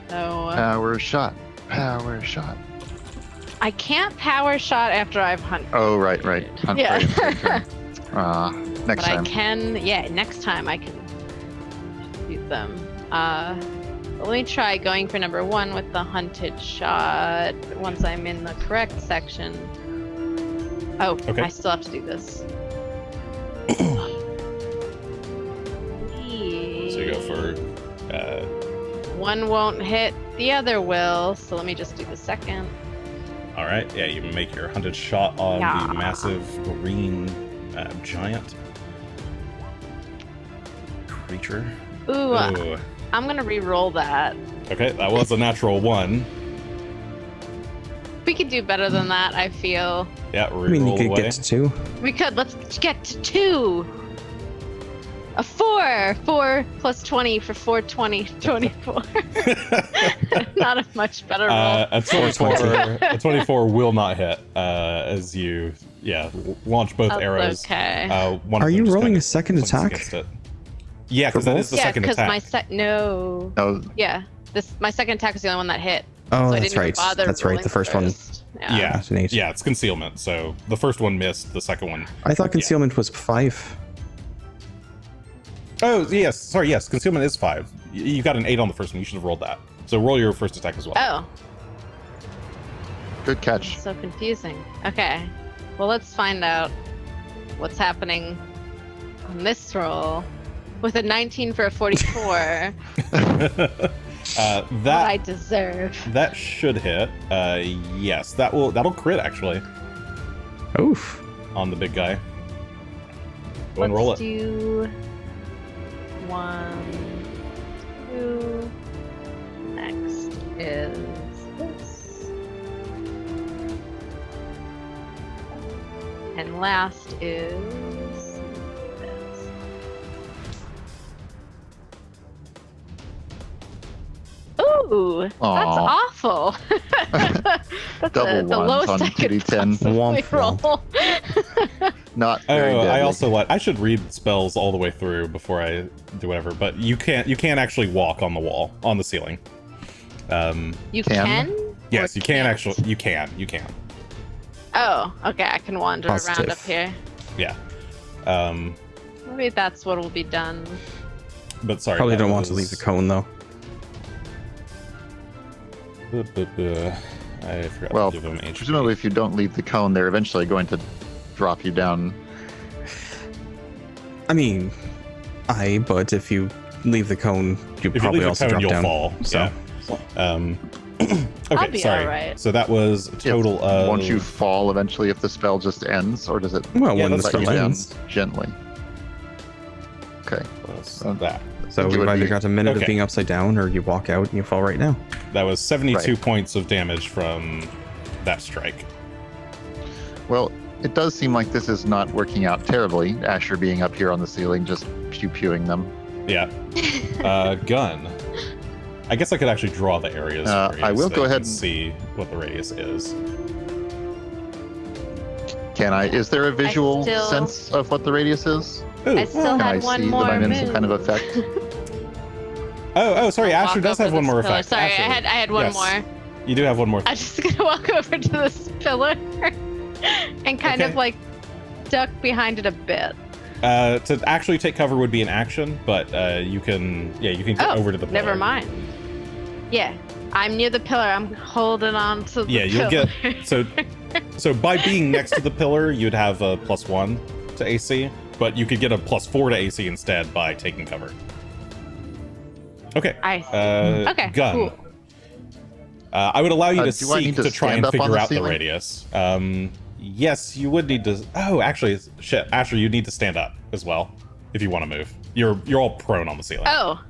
So Power shot. Power shot. I can't power shot after I've hunted. Oh, right. Hunt Yeah. next But time. I can, yeah, next time I can shoot them. Let me try going for number 1 with the hunted shot once I'm in the correct section. Oh, Okay. I still have to do this. So you go for One won't hit, the other will, so let me just do the second. all right. Yeah, you make your hunted shot on Yeah. the massive green giant creature. Ooh, Ooh. I'm gonna re-roll that. Okay, that was a natural 1. We could do better than that, I feel. Yeah, I mean, you reroll could away. get to 2. We could. Let's get to 2. A 4. 4 plus 20 for 420. 24. Not a much better roll. A 24 will not hit as you launch both That's arrows. okay. One of Are them you just rolling kinda a second clinks attack? against it. Yeah, For because that both? is the Yeah, second because attack. no. No, Yeah, my second attack is the only one that hit. Oh, so I that's didn't even right. bother That's right. rolling The first one. Yeah, Fascinate. yeah, it's concealment. So the first one missed. The second one. I thought concealment was 5. Oh yes, sorry. Yes, concealment is 5. You got an 8 on the first one. You should have rolled that. So roll your first attack as well. Oh, good catch. so confusing. Okay, well let's find out what's happening on this roll with a 19 for a 44. What I deserve. That should hit. Yes, that'll crit actually Oof. on the big guy. Go and roll Let's it. do 1, 2. Next is this. And last is this. Ooh, that's Aw. awful. That's Double the ones lowest on I could 2d10. possibly Womp roll. Not very Oh, I deadly. also I should read spells all the way through before I do whatever. But you can't actually walk on the wall on the ceiling. You Can? can? Yes, Or you can can't? actually. You can. Oh, okay. I can wander around Positive. up here. Yeah. Maybe that's what will be done. But sorry. Probably that don't want to was- leave the cone, though. I forgot Well, to give him HP. presumably if you don't leave the cone, they're eventually going to drop you down. I mean, but if you leave the cone, you If you probably leave the also cone, drop you'll down. fall. So, Yeah. I'll Okay, be sorry. alright. So that was a total of. Won't you fall eventually if the spell just ends, or does it well, Yeah, when the that's let you spell down ends. gently? Okay. Plus that. So think it we've would either be- got a minute Okay. of being upside down, or you walk out and you fall right now. That was 72 Right. points of damage from that strike. Well, it does seem like this is not working out terribly. Asher being up here on the ceiling, just pew-pewing them. Yeah. Gun. I guess I could actually draw the areas. for you I will so go you ahead can and- see what the radius is. Can I? Is there a visual still- sense of what the radius is? Ooh, I still Can I had one see more that I'm in some move. kind of effect? oh, sorry. Asher Walk does over have one this more pillar. effect. Sorry, Asher, I had one yes. more. You do have one more. I'm just gonna walk over to this pillar and kind of like duck behind it a bit. To actually take cover would be an action, but you can get over to the pillar. Never mind. Yeah, I'm near the pillar. I'm holding on to the you'll pillar. get so by being next to the pillar, you'd have a +1 to AC, but you could get a +4 to AC instead by taking cover. Okay. I see. Okay. Gun. Cool. I would allow you to do I need seek to try stand and up on figure the out the ceiling? radius. Yes, you would need to. Oh, actually, shit, Asher, you need to stand up as well if you want to move. You're all prone on the ceiling. Oh.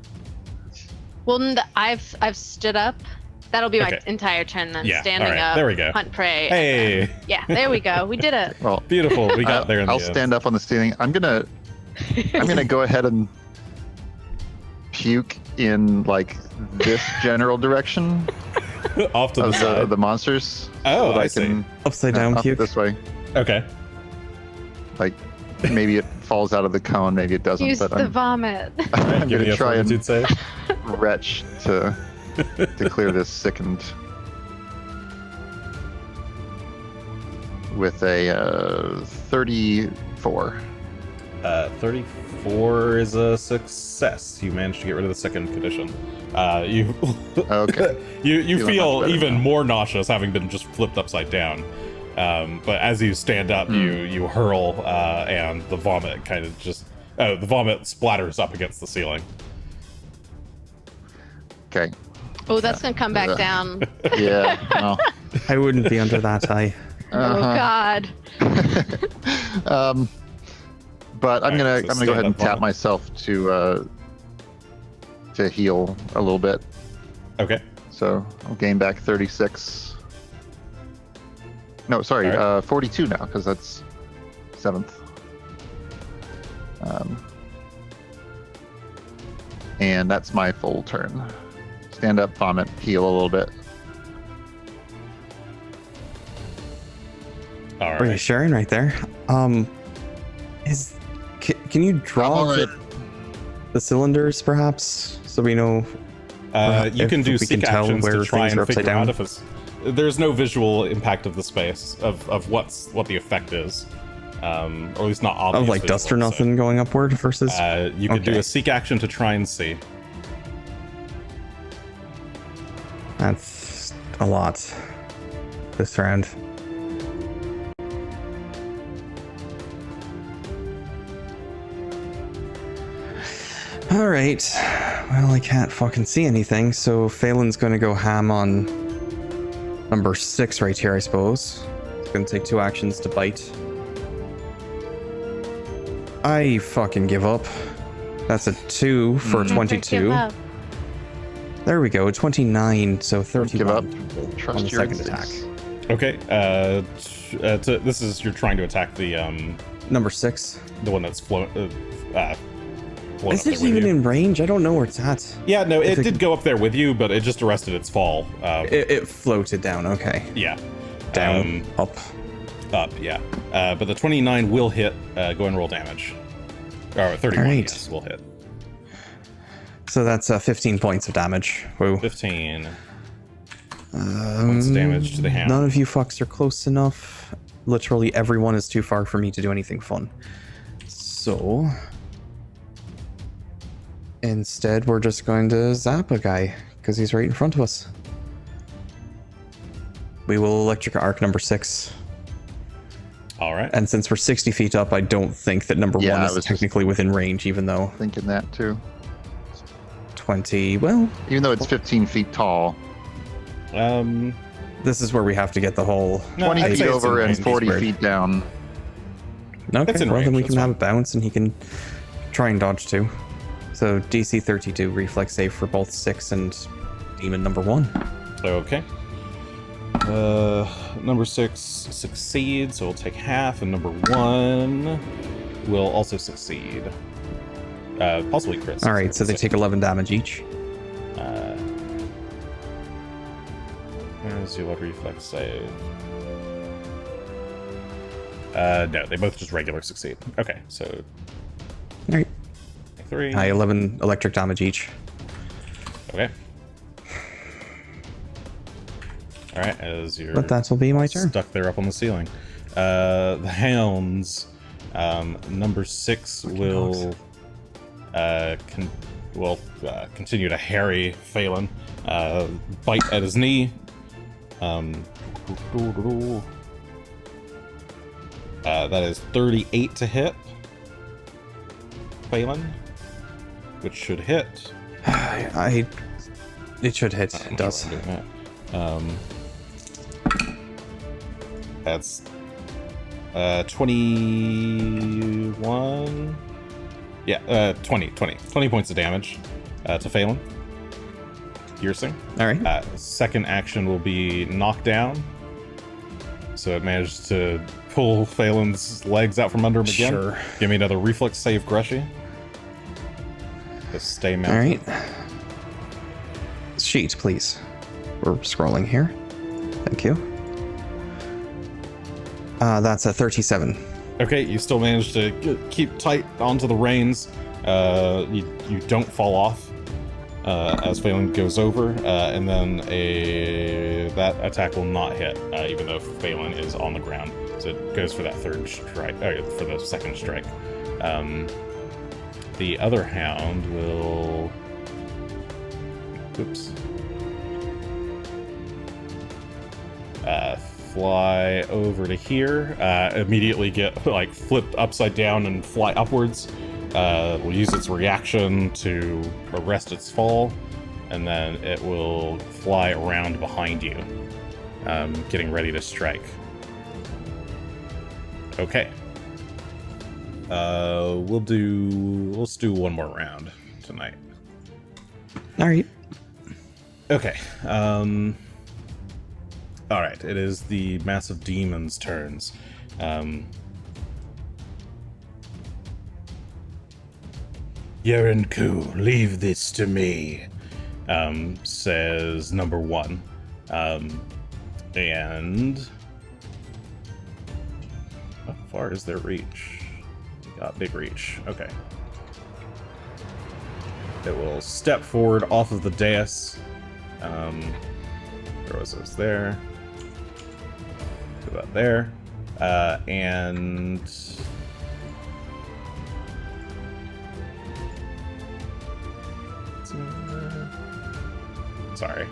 Well, I've stood up. That'll be my Okay. entire turn then. Yeah, Standing all right, up. there we go. Hunt prey. Hey, Yeah, there we go. We did it. Well, beautiful. We got there in the I'll end. stand up on the ceiling. I'm gonna go ahead and puke in like this general direction Off to the of side. the monsters. Oh, that I see. Upside down up puke. this way. Okay. Like maybe it falls out of the cone, maybe it doesn't. Use but the vomit. I'm Give me gonna a try and fortitude save. retch to clear this sickened with a 34. 34 is a success. You managed to get rid of the second condition. You Okay. you Feeling feel much better even now. more nauseous having been just flipped upside down. But as you stand up, you hurl, and the vomit kind of the vomit splatters up against the ceiling. Okay. Oh, that's gonna come back Yeah. down. Yeah. No. I wouldn't be under that high. Oh God. But I'm Alright, gonna so go ahead stand and up tap vomit. myself to heal a little bit. Okay. So I'll gain back 36. No, sorry, Alright. 42 now because that's 7th. And that's my full turn. Stand up, vomit, heal a little bit. All Are you right. sharing right there? Can you draw I'm alright. the cylinders perhaps so we know? You if can do we seek can tell actions where to try things are and upside figure out down. if it's. There's no visual impact of the space of what the effect is, or at least not obvious. Of like dust or visual, so, nothing going upward versus? you could do Okay. a seek action to try and see. That's a lot this round. All right. Well, I can't fucking see anything, so Phelan's gonna go ham on number 6 right here, I suppose. It's gonna take 2 actions to bite. I fucking give up. That's a 2 for Never 22. give up. There we go, 29, so Don't 31 give up. on Trust the your second instincts. attack. Okay. This is you're trying to attack the Number 6. one that's flown Is up there it with even you. in range? I don't know where it's at. Yeah, no, it If it- did go up there with you, but it just arrested its fall. It floated down, okay. Yeah. Down, up. Up, yeah. But the 29 will hit. Go and roll damage. Or 31, Alright. yes, will hit. So that's 15 points of damage. Whoa. 15 points of damage to the hand. None of you fucks are close enough. Literally everyone is too far for me to do anything fun. So... instead, we're just going to zap a guy, because he's right in front of us. We will electric arc number 6. All right. And since we're 60 feet up, I don't think that number Yeah, 1 I is was just- technically within range, even though Thinking that too. 20... well, Even though it's 15 feet tall, this is where we have to get the whole... No, 20 I'd feet say it's in over and range. 40 Squared. feet down. Okay, It's in well then range, we that's can have fine. a bounce and he can try and dodge too. So DC 32 reflex save for both 6 and demon number 1. Okay. Number 6 succeeds, so we'll take half, and number 1 will also succeed. Possibly crits. All right, so they take 11 damage each. Let's see what reflex save. No, they both just regular succeed. Okay, so All right, 3. 11 electric damage each. Okay. All right, as you're But that will be my turn. stuck there up on the ceiling. The hounds, number 6 will continue to harry Phelan, bite at his knee. That is 38 to hit Phelan, which should hit. It should hit. It does. That's 21. Yeah, 20 points of damage to Phelan. Piercing. All right. Second action will be knockdown. So it managed to pull Phelan's legs out from under him again. Sure. Give me another reflex save, Greshy. Just stay mounted. All right. Sheet, please. We're scrolling here. Thank you. That's a 37. Okay, you still managed to keep tight onto the reins. You don't fall off as Phelan goes over, and then that attack will not hit, even though Phelan is on the ground. So it goes for that third strike, for the second strike. The other hound will... Oops. Fly over to here, immediately get flipped upside down and fly upwards. Will use its reaction to arrest its fall, and then it will fly around behind you, getting ready to strike. Okay. Let's do one more round tonight. All right. Okay. All right. It is the massive demon's turns. Yerenku, leave this to me, says number 1. And how far is their reach? They got big reach. Okay. It will step forward off of the dais. There was this there. Put that there. And sorry.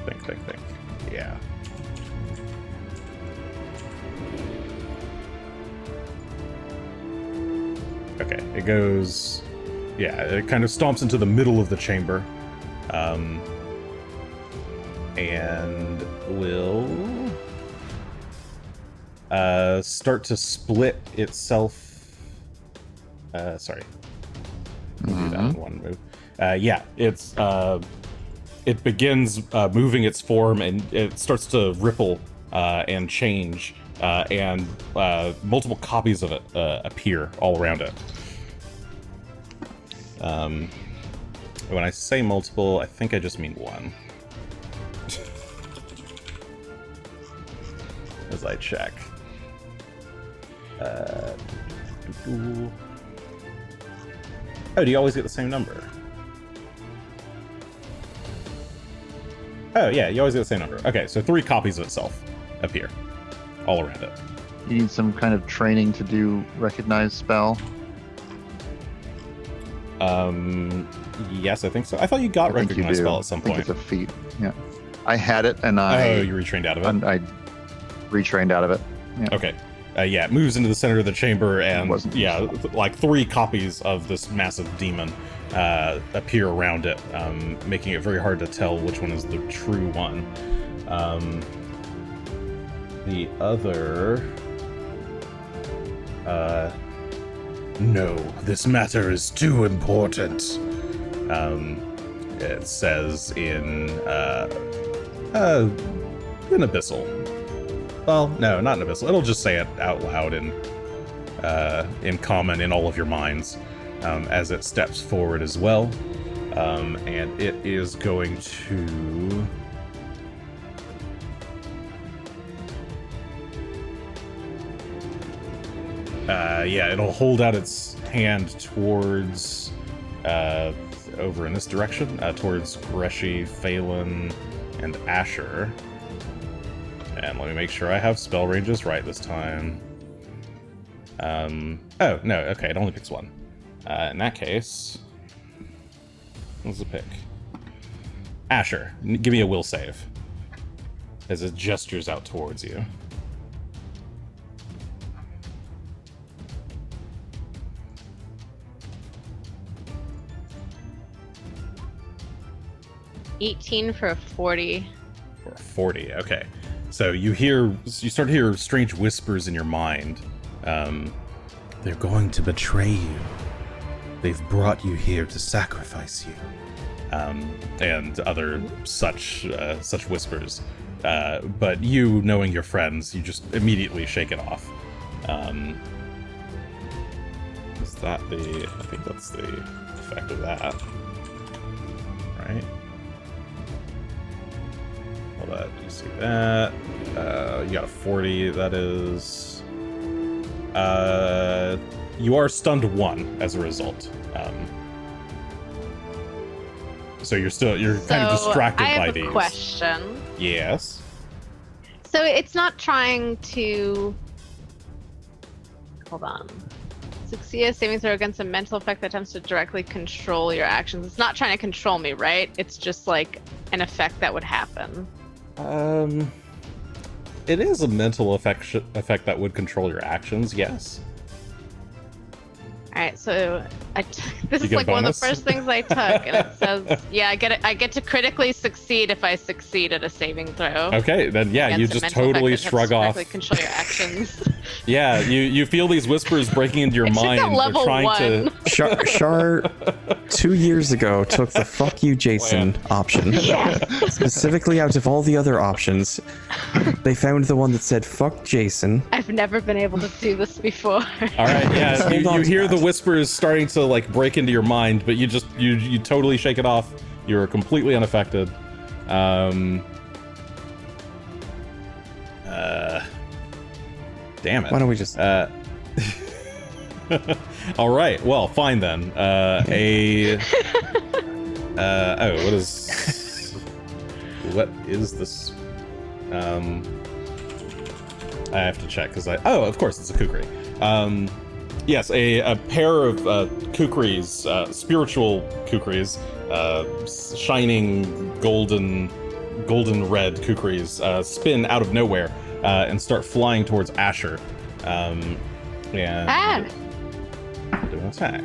Think. Yeah. Okay, it goes... Yeah, it kind of stomps into the middle of the chamber. And will... start to split itself... sorry. We'll do that in one move. Yeah, it begins moving its form, and it starts to ripple and change, and multiple copies of it appear all around it. When I say multiple, I think I just mean one. As I check. Oh, do you always get the same number? Oh, yeah, you always get the same number. Okay, so 3 copies of itself appear all around it. You need some kind of training to do recognize spell. Yes, I think so. I thought you got recognize spell at some point. I think it's a feat. Yeah, I had it, and I. Oh, you retrained out of it. And I retrained out of it. Yeah. Okay. Yeah, it moves into the center of the chamber, and yeah, like 3 copies of this massive demon appear around it, making it very hard to tell which one is the true one. The other... no, this matter is too important, it says in Abyssal. Well, no, not in Abyssal. It'll just say it out loud in common in all of your minds, as it steps forward as well. And it is going to... yeah, it'll hold out its hand towards, over in this direction, towards Greshy, Phelan, and Asher. And let me make sure I have spell ranges right this time. Oh, no, okay, it only picks one. In that case, what's the pick? Asher, give me a will save. As it gestures out towards you. $18 for a 40. For a 40, okay. So you start to hear strange whispers in your mind. They're going to betray you. They've brought you here to sacrifice you. And other such whispers. But you, knowing your friends, you just immediately shake it off. Is that I think that's the effect of that. Right? Hold on, you see that? You got a 40, that is... you are stunned 1 as a result. So you're kind of distracted by these. I have a question. Yes. So it's not trying to... Hold on. Succeed a saving throw against a mental effect that attempts to directly control your actions. It's not trying to control me, right? It's just like an effect that would happen. It is a mental effect that would control your actions, yes. Alright, so this is like one of the first things I took, and it says, yeah, I get to critically succeed if I succeed at a saving throw. Okay, then yeah, you just totally shrug off. Control your actions. Yeah, you feel these whispers breaking into your mind. Level They're trying 1. to. Char 2 years ago took the "fuck you, Jason" option. Yeah. Specifically, out of all the other options, they found the one that said "fuck Jason." I've never been able to do this before. All right, yeah, you hear that. the whispers starting to like break into your mind, but you totally shake it off. You're completely unaffected. Damn it. Why don't we just... All right, well, fine then. What is this? I have to check because of course it's a kukri. Yes, a pair of kukris, spiritual kukris, shining golden red kukris, spin out of nowhere and start flying towards Asher. And do an attack.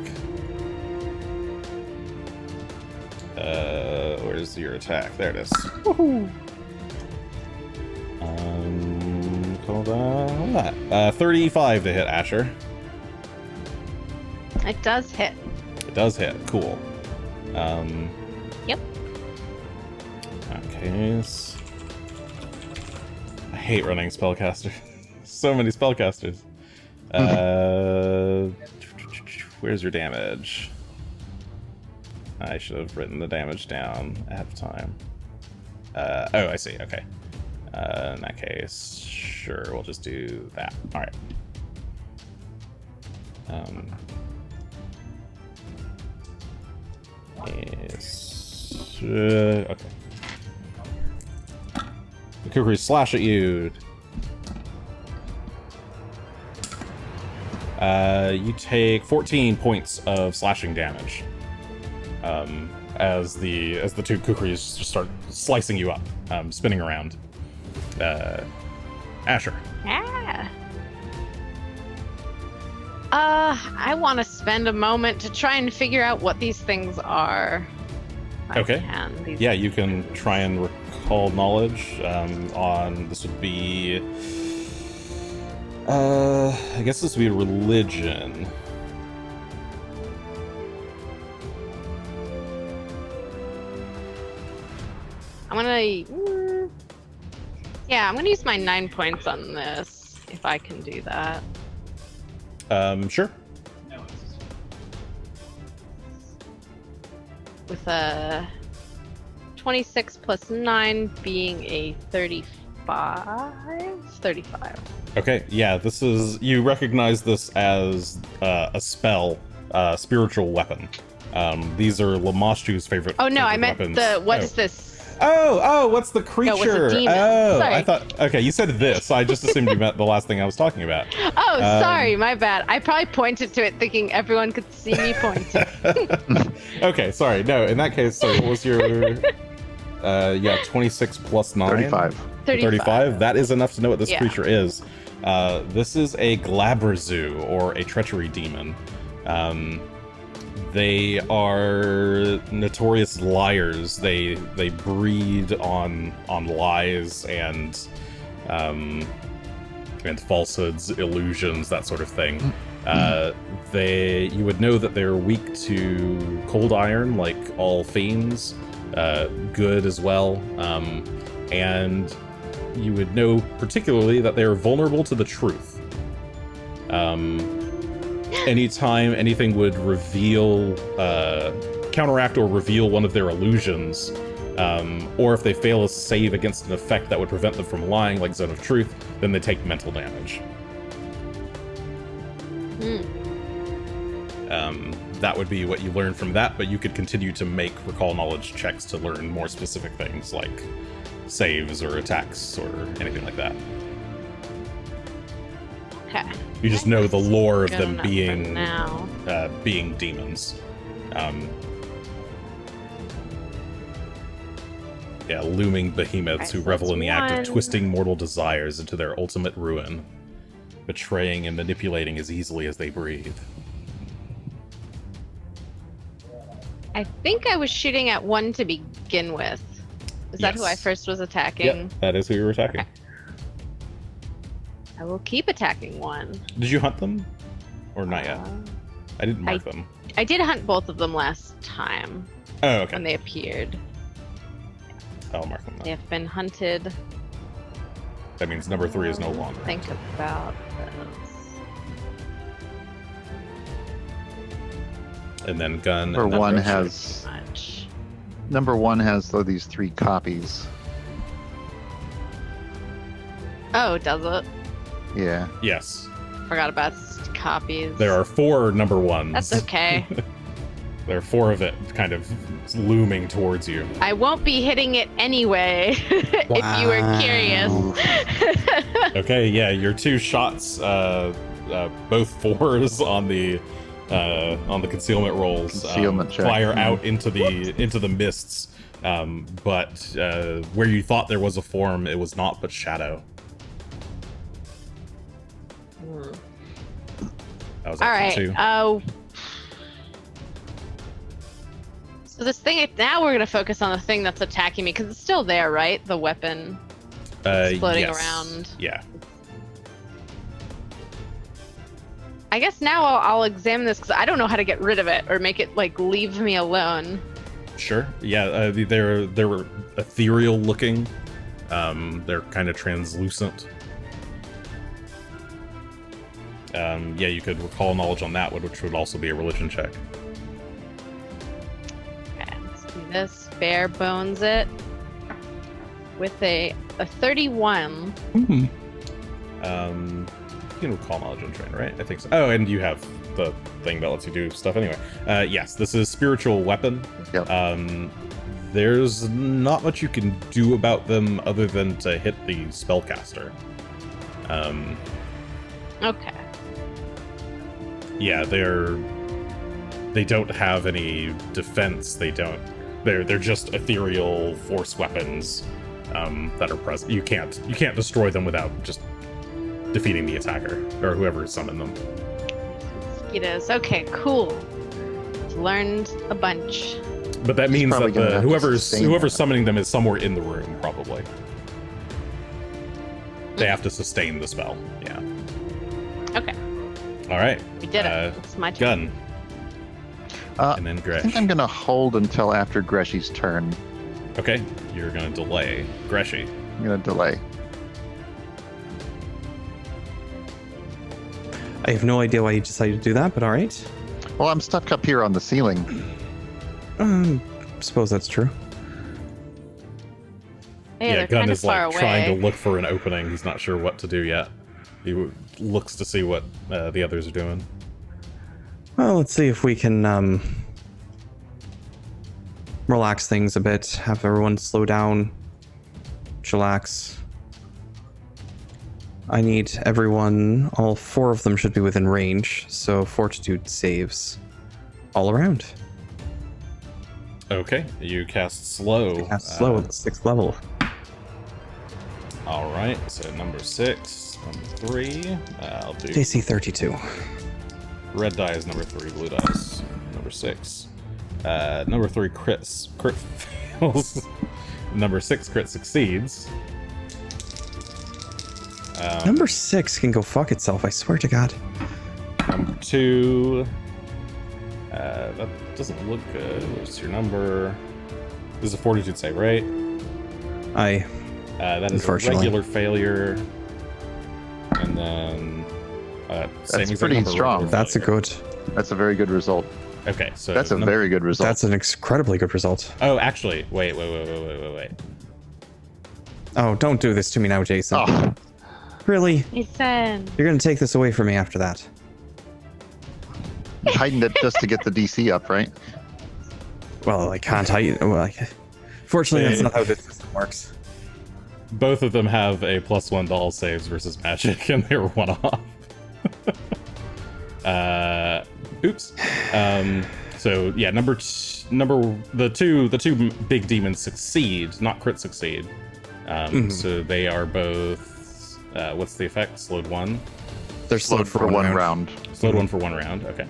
Where's your attack? There it is. Woohoo! Hold on. 35 to hit Asher. It does hit. It does hit. Cool. Yep. Okay. I hate running spellcaster. So many spellcasters. Where's your damage? I should have written the damage down ahead of time. Oh, I see. Okay. In that case, sure, we'll just do that. All right. Yes. Okay. The kukri slash at you. You take 14 points of slashing damage. As the two kukris just start slicing you up, spinning around. Asher. Yeah. I want to spend a moment to try and figure out what these things are. Okay. Yeah, you can try and recall knowledge on, this would be, I guess this would be religion. I'm gonna use my 9 points on this, if I can do that. Sure. With a 26 plus 9 being a 35? 35. Okay, yeah, this is, you recognize this as a spell, spiritual weapon. These are Lamashtu's favorite. Oh no, I meant weapons. the, what is this? Oh, what's the creature? No, it's a demon. Oh, Sorry. I thought. Okay, you said this. I just assumed you meant the last thing I was talking about. Oh, sorry, my bad. I probably pointed to it thinking everyone could see me pointing. Okay, sorry. No, in that case, sorry, what was your... 26 plus 9? 35. 35? That is enough to know what this Yeah. creature is. This is a Glabrazu, or a treachery demon. They are notorious liars. They breed on lies and falsehoods, illusions, that sort of thing. You would know that they're weak to cold iron, like all fiends. Good as well. And you would know particularly that they are vulnerable to the truth. Anytime anything would reveal, counteract or reveal one of their illusions, or if they fail a save against an effect that would prevent them from lying, like Zone of Truth, then they take mental damage. That would be what you learn from that, but you could continue to make recall knowledge checks to learn more specific things, like saves or attacks or anything like that. Okay. You just know the lore of Good them enough for being now. being demons. Looming behemoths who so revel that's in the act of one. twisting mortal desires into their ultimate ruin, betraying and manipulating as easily as they breathe. I think I was shooting at one to begin with. Is that who I Yes. first was attacking? Yep, that is who you were attacking. Okay. I will keep attacking one. Did you hunt them? Or not yet? I didn't mark them. I did hunt both of them last time Oh, okay. when they appeared. I'll mark them They then. have been hunted. That means number 3 is no longer. Think hunted. about this. And then Gunn. Number and then one Greshy. has Much. number one has these 3 copies. Oh, does it? Yeah. Yes. Forgot about copies. There are 4 number 1s. That's okay. There are 4 of it kind of looming towards you. I won't be hitting it anyway, if you were curious. Okay, yeah, your 2 shots, both 4s on the concealment rolls, Concealment check. fire out into the mists. But where you thought there was a form, it was naught but shadow. That was All action right. 2. So this thing, now we're going to focus on the thing that's attacking me, because it's still there, right? The weapon floating Yes. around. Yeah. I guess now I'll examine this, because I don't know how to get rid of it, or make it, like, leave me alone. Sure. Yeah, they're ethereal looking. They're kind of translucent. Yeah, you could recall knowledge on that one, which would also be a religion check. Okay, let's do this. Bare bones it. With a 31. You can recall knowledge on train, right? I think so. Oh, and you have the thing that lets you do stuff anyway. Yes, this is spiritual weapon. Yep. There's not much you can do about them other than to hit the spellcaster. Okay. Yeah, they don't have any defense. They're just ethereal force weapons that are present. You can't destroy them without just defeating the attacker or whoever summoned them. Mosquitoes. Okay, cool. Learned a bunch. But that means probably that gonna have to whoever's sustain that. summoning them is somewhere in the room, probably. They have to sustain the spell. Yeah. Okay, All right. we did it. It's my turn. Gun. And then I Gresh. think I'm gonna hold until after Greshy's turn. Okay. You're gonna delay. Greshy. I'm gonna delay. I have no idea why you decided to do that, but all right. Well, I'm stuck up here on the ceiling. Suppose that's true. Hey, Yeah, they're Gunn kind of is far like away. trying to look for an opening. He's not sure what to do yet. He looks to see what the others are doing. Well, let's see if we can relax things a bit, have everyone slow down, chillax. I need everyone, all 4 of them should be within range, so fortitude saves all around. Okay, you cast slow. Cast slow at the 6th level. All right, so number 6, number 3. I'll do DC 32. red die is number 3, blue dice number 6. Number 3 crit fails. Number 6 crit succeeds. Number 6 can go fuck itself, I swear to God. Number 2. That doesn't look good. What's your number? This is a fortitude save, right? Aye. That is a regular failure. And then That's pretty strong. That's a good. That's a very good result. Okay, so That's a very good result. That's an incredibly good result. Oh, actually, wait. Oh, don't do this to me now, Jason. Oh, Really? Jason. You're gonna take this away from me after that? you heightened it just to get the DC up, right? Well, I can't hide. Well, fortunately, that's not how this system works. Both of them have a +1 doll saves versus magic, and they were one off. Oops. So yeah, the two big demons succeed, not crit succeed. So they are both. What's the effect? Slowed 1. They're slowed for one round. Slowed 1 for 1 round. Okay.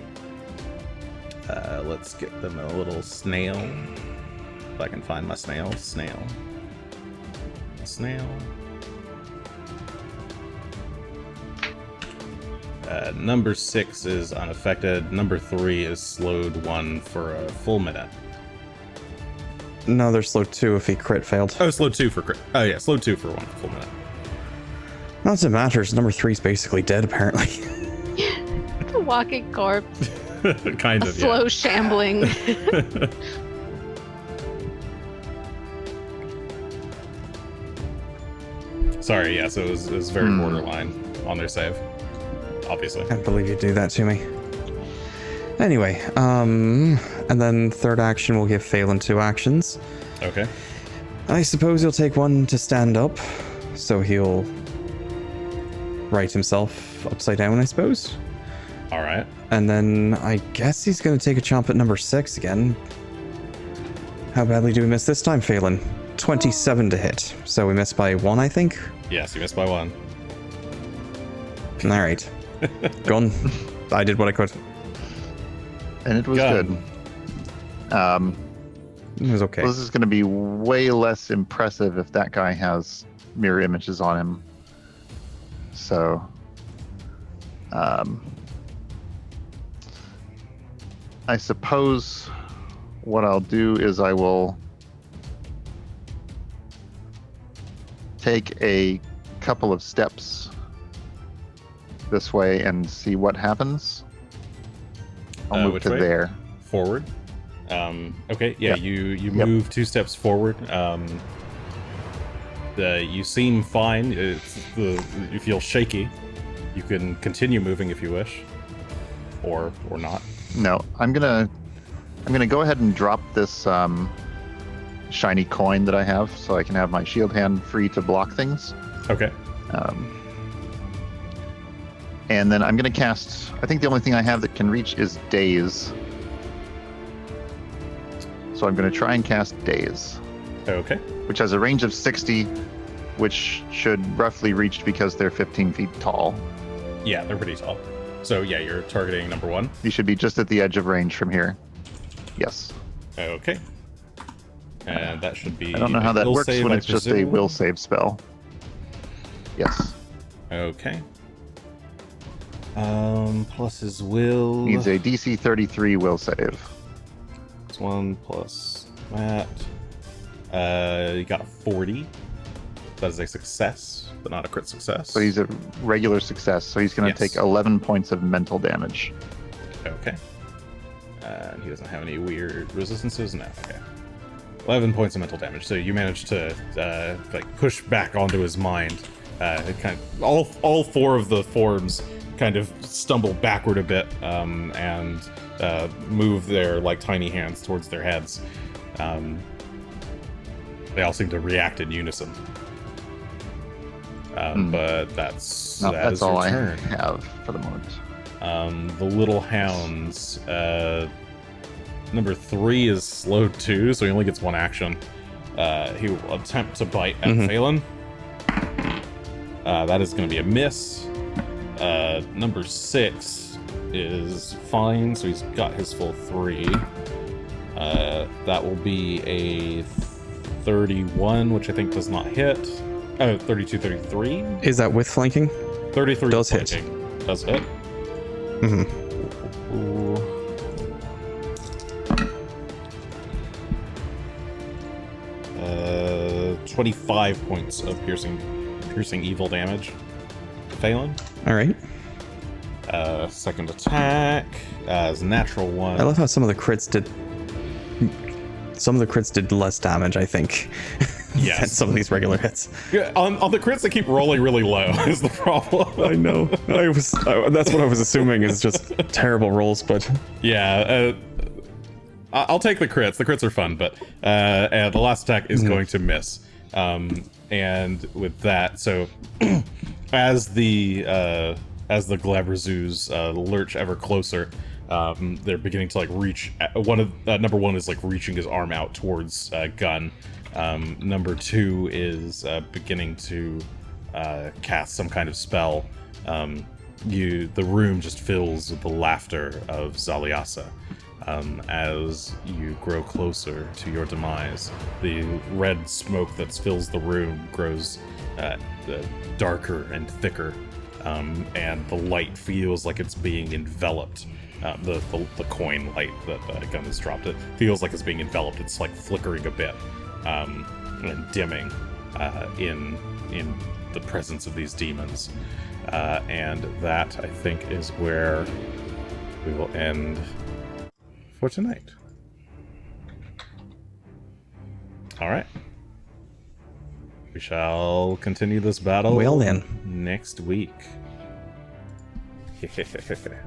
Let's get them a little snail. If I can find my snail. Snail. Number 6 is unaffected. Number 3 is slowed 1 for a full minute. No, they're slowed 2 if he crit failed. Oh, slowed 2 for crit. Oh yeah, slowed 2 for 1 full minute. Not that it matters. Number 3 is basically dead, apparently. A walking corpse. Kind of. Slow shambling. Sorry, yes, it was very borderline on their save. Obviously. Can't believe you do that to me. Anyway, and then third action will give Phelan 2 actions. Okay. I suppose he'll take 1 to stand up, so he'll right himself upside down, I suppose. All right. And then I guess he's going to take a chomp at number 6 again. How badly do we miss this time, Phelan? 27 to hit. So we missed by 1, I think? Yes, you missed by 1. Alright. Gunn. I did what I could. And it was Gunn. good. It was okay. Well, this is going to be way less impressive if that guy has mirror images on him. So, I suppose what I'll do is I will take a couple of steps this way and see what happens. I'll move which to way? there. Forward. Okay, yeah, Yep. you move 2 steps forward. You seem fine. You feel shaky. You can continue moving if you wish, or not. No, I'm gonna go ahead and drop this shiny coin that I have, so I can have my shield hand free to block things. Okay. And then I'm gonna cast. I think the only thing I have that can reach is Daze. So I'm gonna try and cast Daze, Okay. which has a range of 60, which should roughly reach because they're 15 feet tall. Yeah, they're pretty tall. So yeah, you're targeting number 1. You should be just at the edge of range from here. Yes. Okay. And that should be. I don't know how that will works save, when I it's just a presume. will save spell. Yes. Okay. Plus his will. Needs a DC 33 will save. It's 1 plus that. You got a 40. That is a success, but not a crit success. So he's a regular success. So he's going to Yes. take 11 points of mental damage. Okay. He doesn't have any weird resistances? No. Okay. 11 points of mental damage. So you managed to push back onto his mind. It kind of, all 4 of the forms kind of stumble backward a bit and move their tiny hands towards their heads. They all seem to react in unison. But that's all I turn. have for the moment. The little hounds. Number 3 is slowed too, so he only gets one action. He will attempt to bite at Phelan. That is going to be a miss. Number 6 is fine, so he's got his full 3. That will be a 31, which I think does not hit. 32, 33. Is that with flanking? 33 does flanking. hit. Does hit. Mm-hmm. Ooh. 25 points of piercing evil damage. Phelan. All right. Second attack is natural 1. I love how some of the crits did less damage, I think, Yes. than some of these regular hits. Yeah, on the crits, they keep rolling really low. Is the problem? I know. That's what I was assuming is just terrible rolls, but Yeah. I'll take the crits. The crits are fun, but and the last attack is going to miss. And with that, so as the Glabrazoos lurch ever closer, they're beginning to like reach. Number 1 is like reaching his arm out towards Gunn. Number 2 is beginning to cast some kind of spell. The room just fills with the laughter of Zaliasa. As you grow closer to your demise, the red smoke that fills the room grows darker and thicker, and the light feels like it's being enveloped. The coin light that Gunn has dropped, it feels like it's being enveloped. It's like flickering a bit and dimming in the presence of these demons. And that, I think, is where we will end for tonight. All right. We shall continue this battle well then. next week.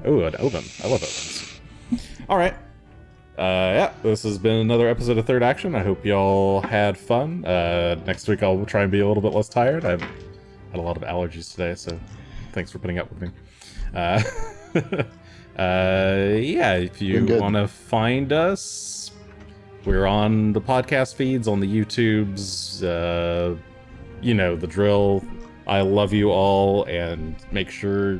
Oh, an open. I love opens. All right. Yeah, this has been another episode of Third Action. I hope y'all had fun. Next week I'll try and be a little bit less tired. I've had a lot of allergies today, so thanks for putting up with me. Yeah, if you want to find us, we're on the podcast feeds, on the YouTubes, you know the drill. I love you all, and make sure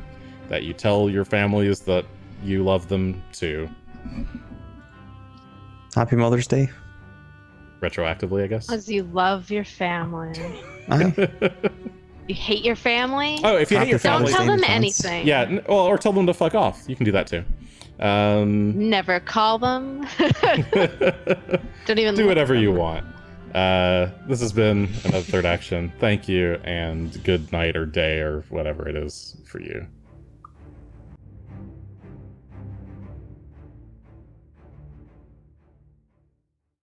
that you tell your families that you love them too. Happy Mother's Day. Retroactively, I guess. Because you love your family. Aye. You hate your family? Oh, if you hate your Don't family, tell them Father's Day anything. yeah, or tell them to fuck off. You can do that too. Never call them. Don't even do whatever you want. This has been another Third Action. Thank you, and good night or day or whatever it is for you.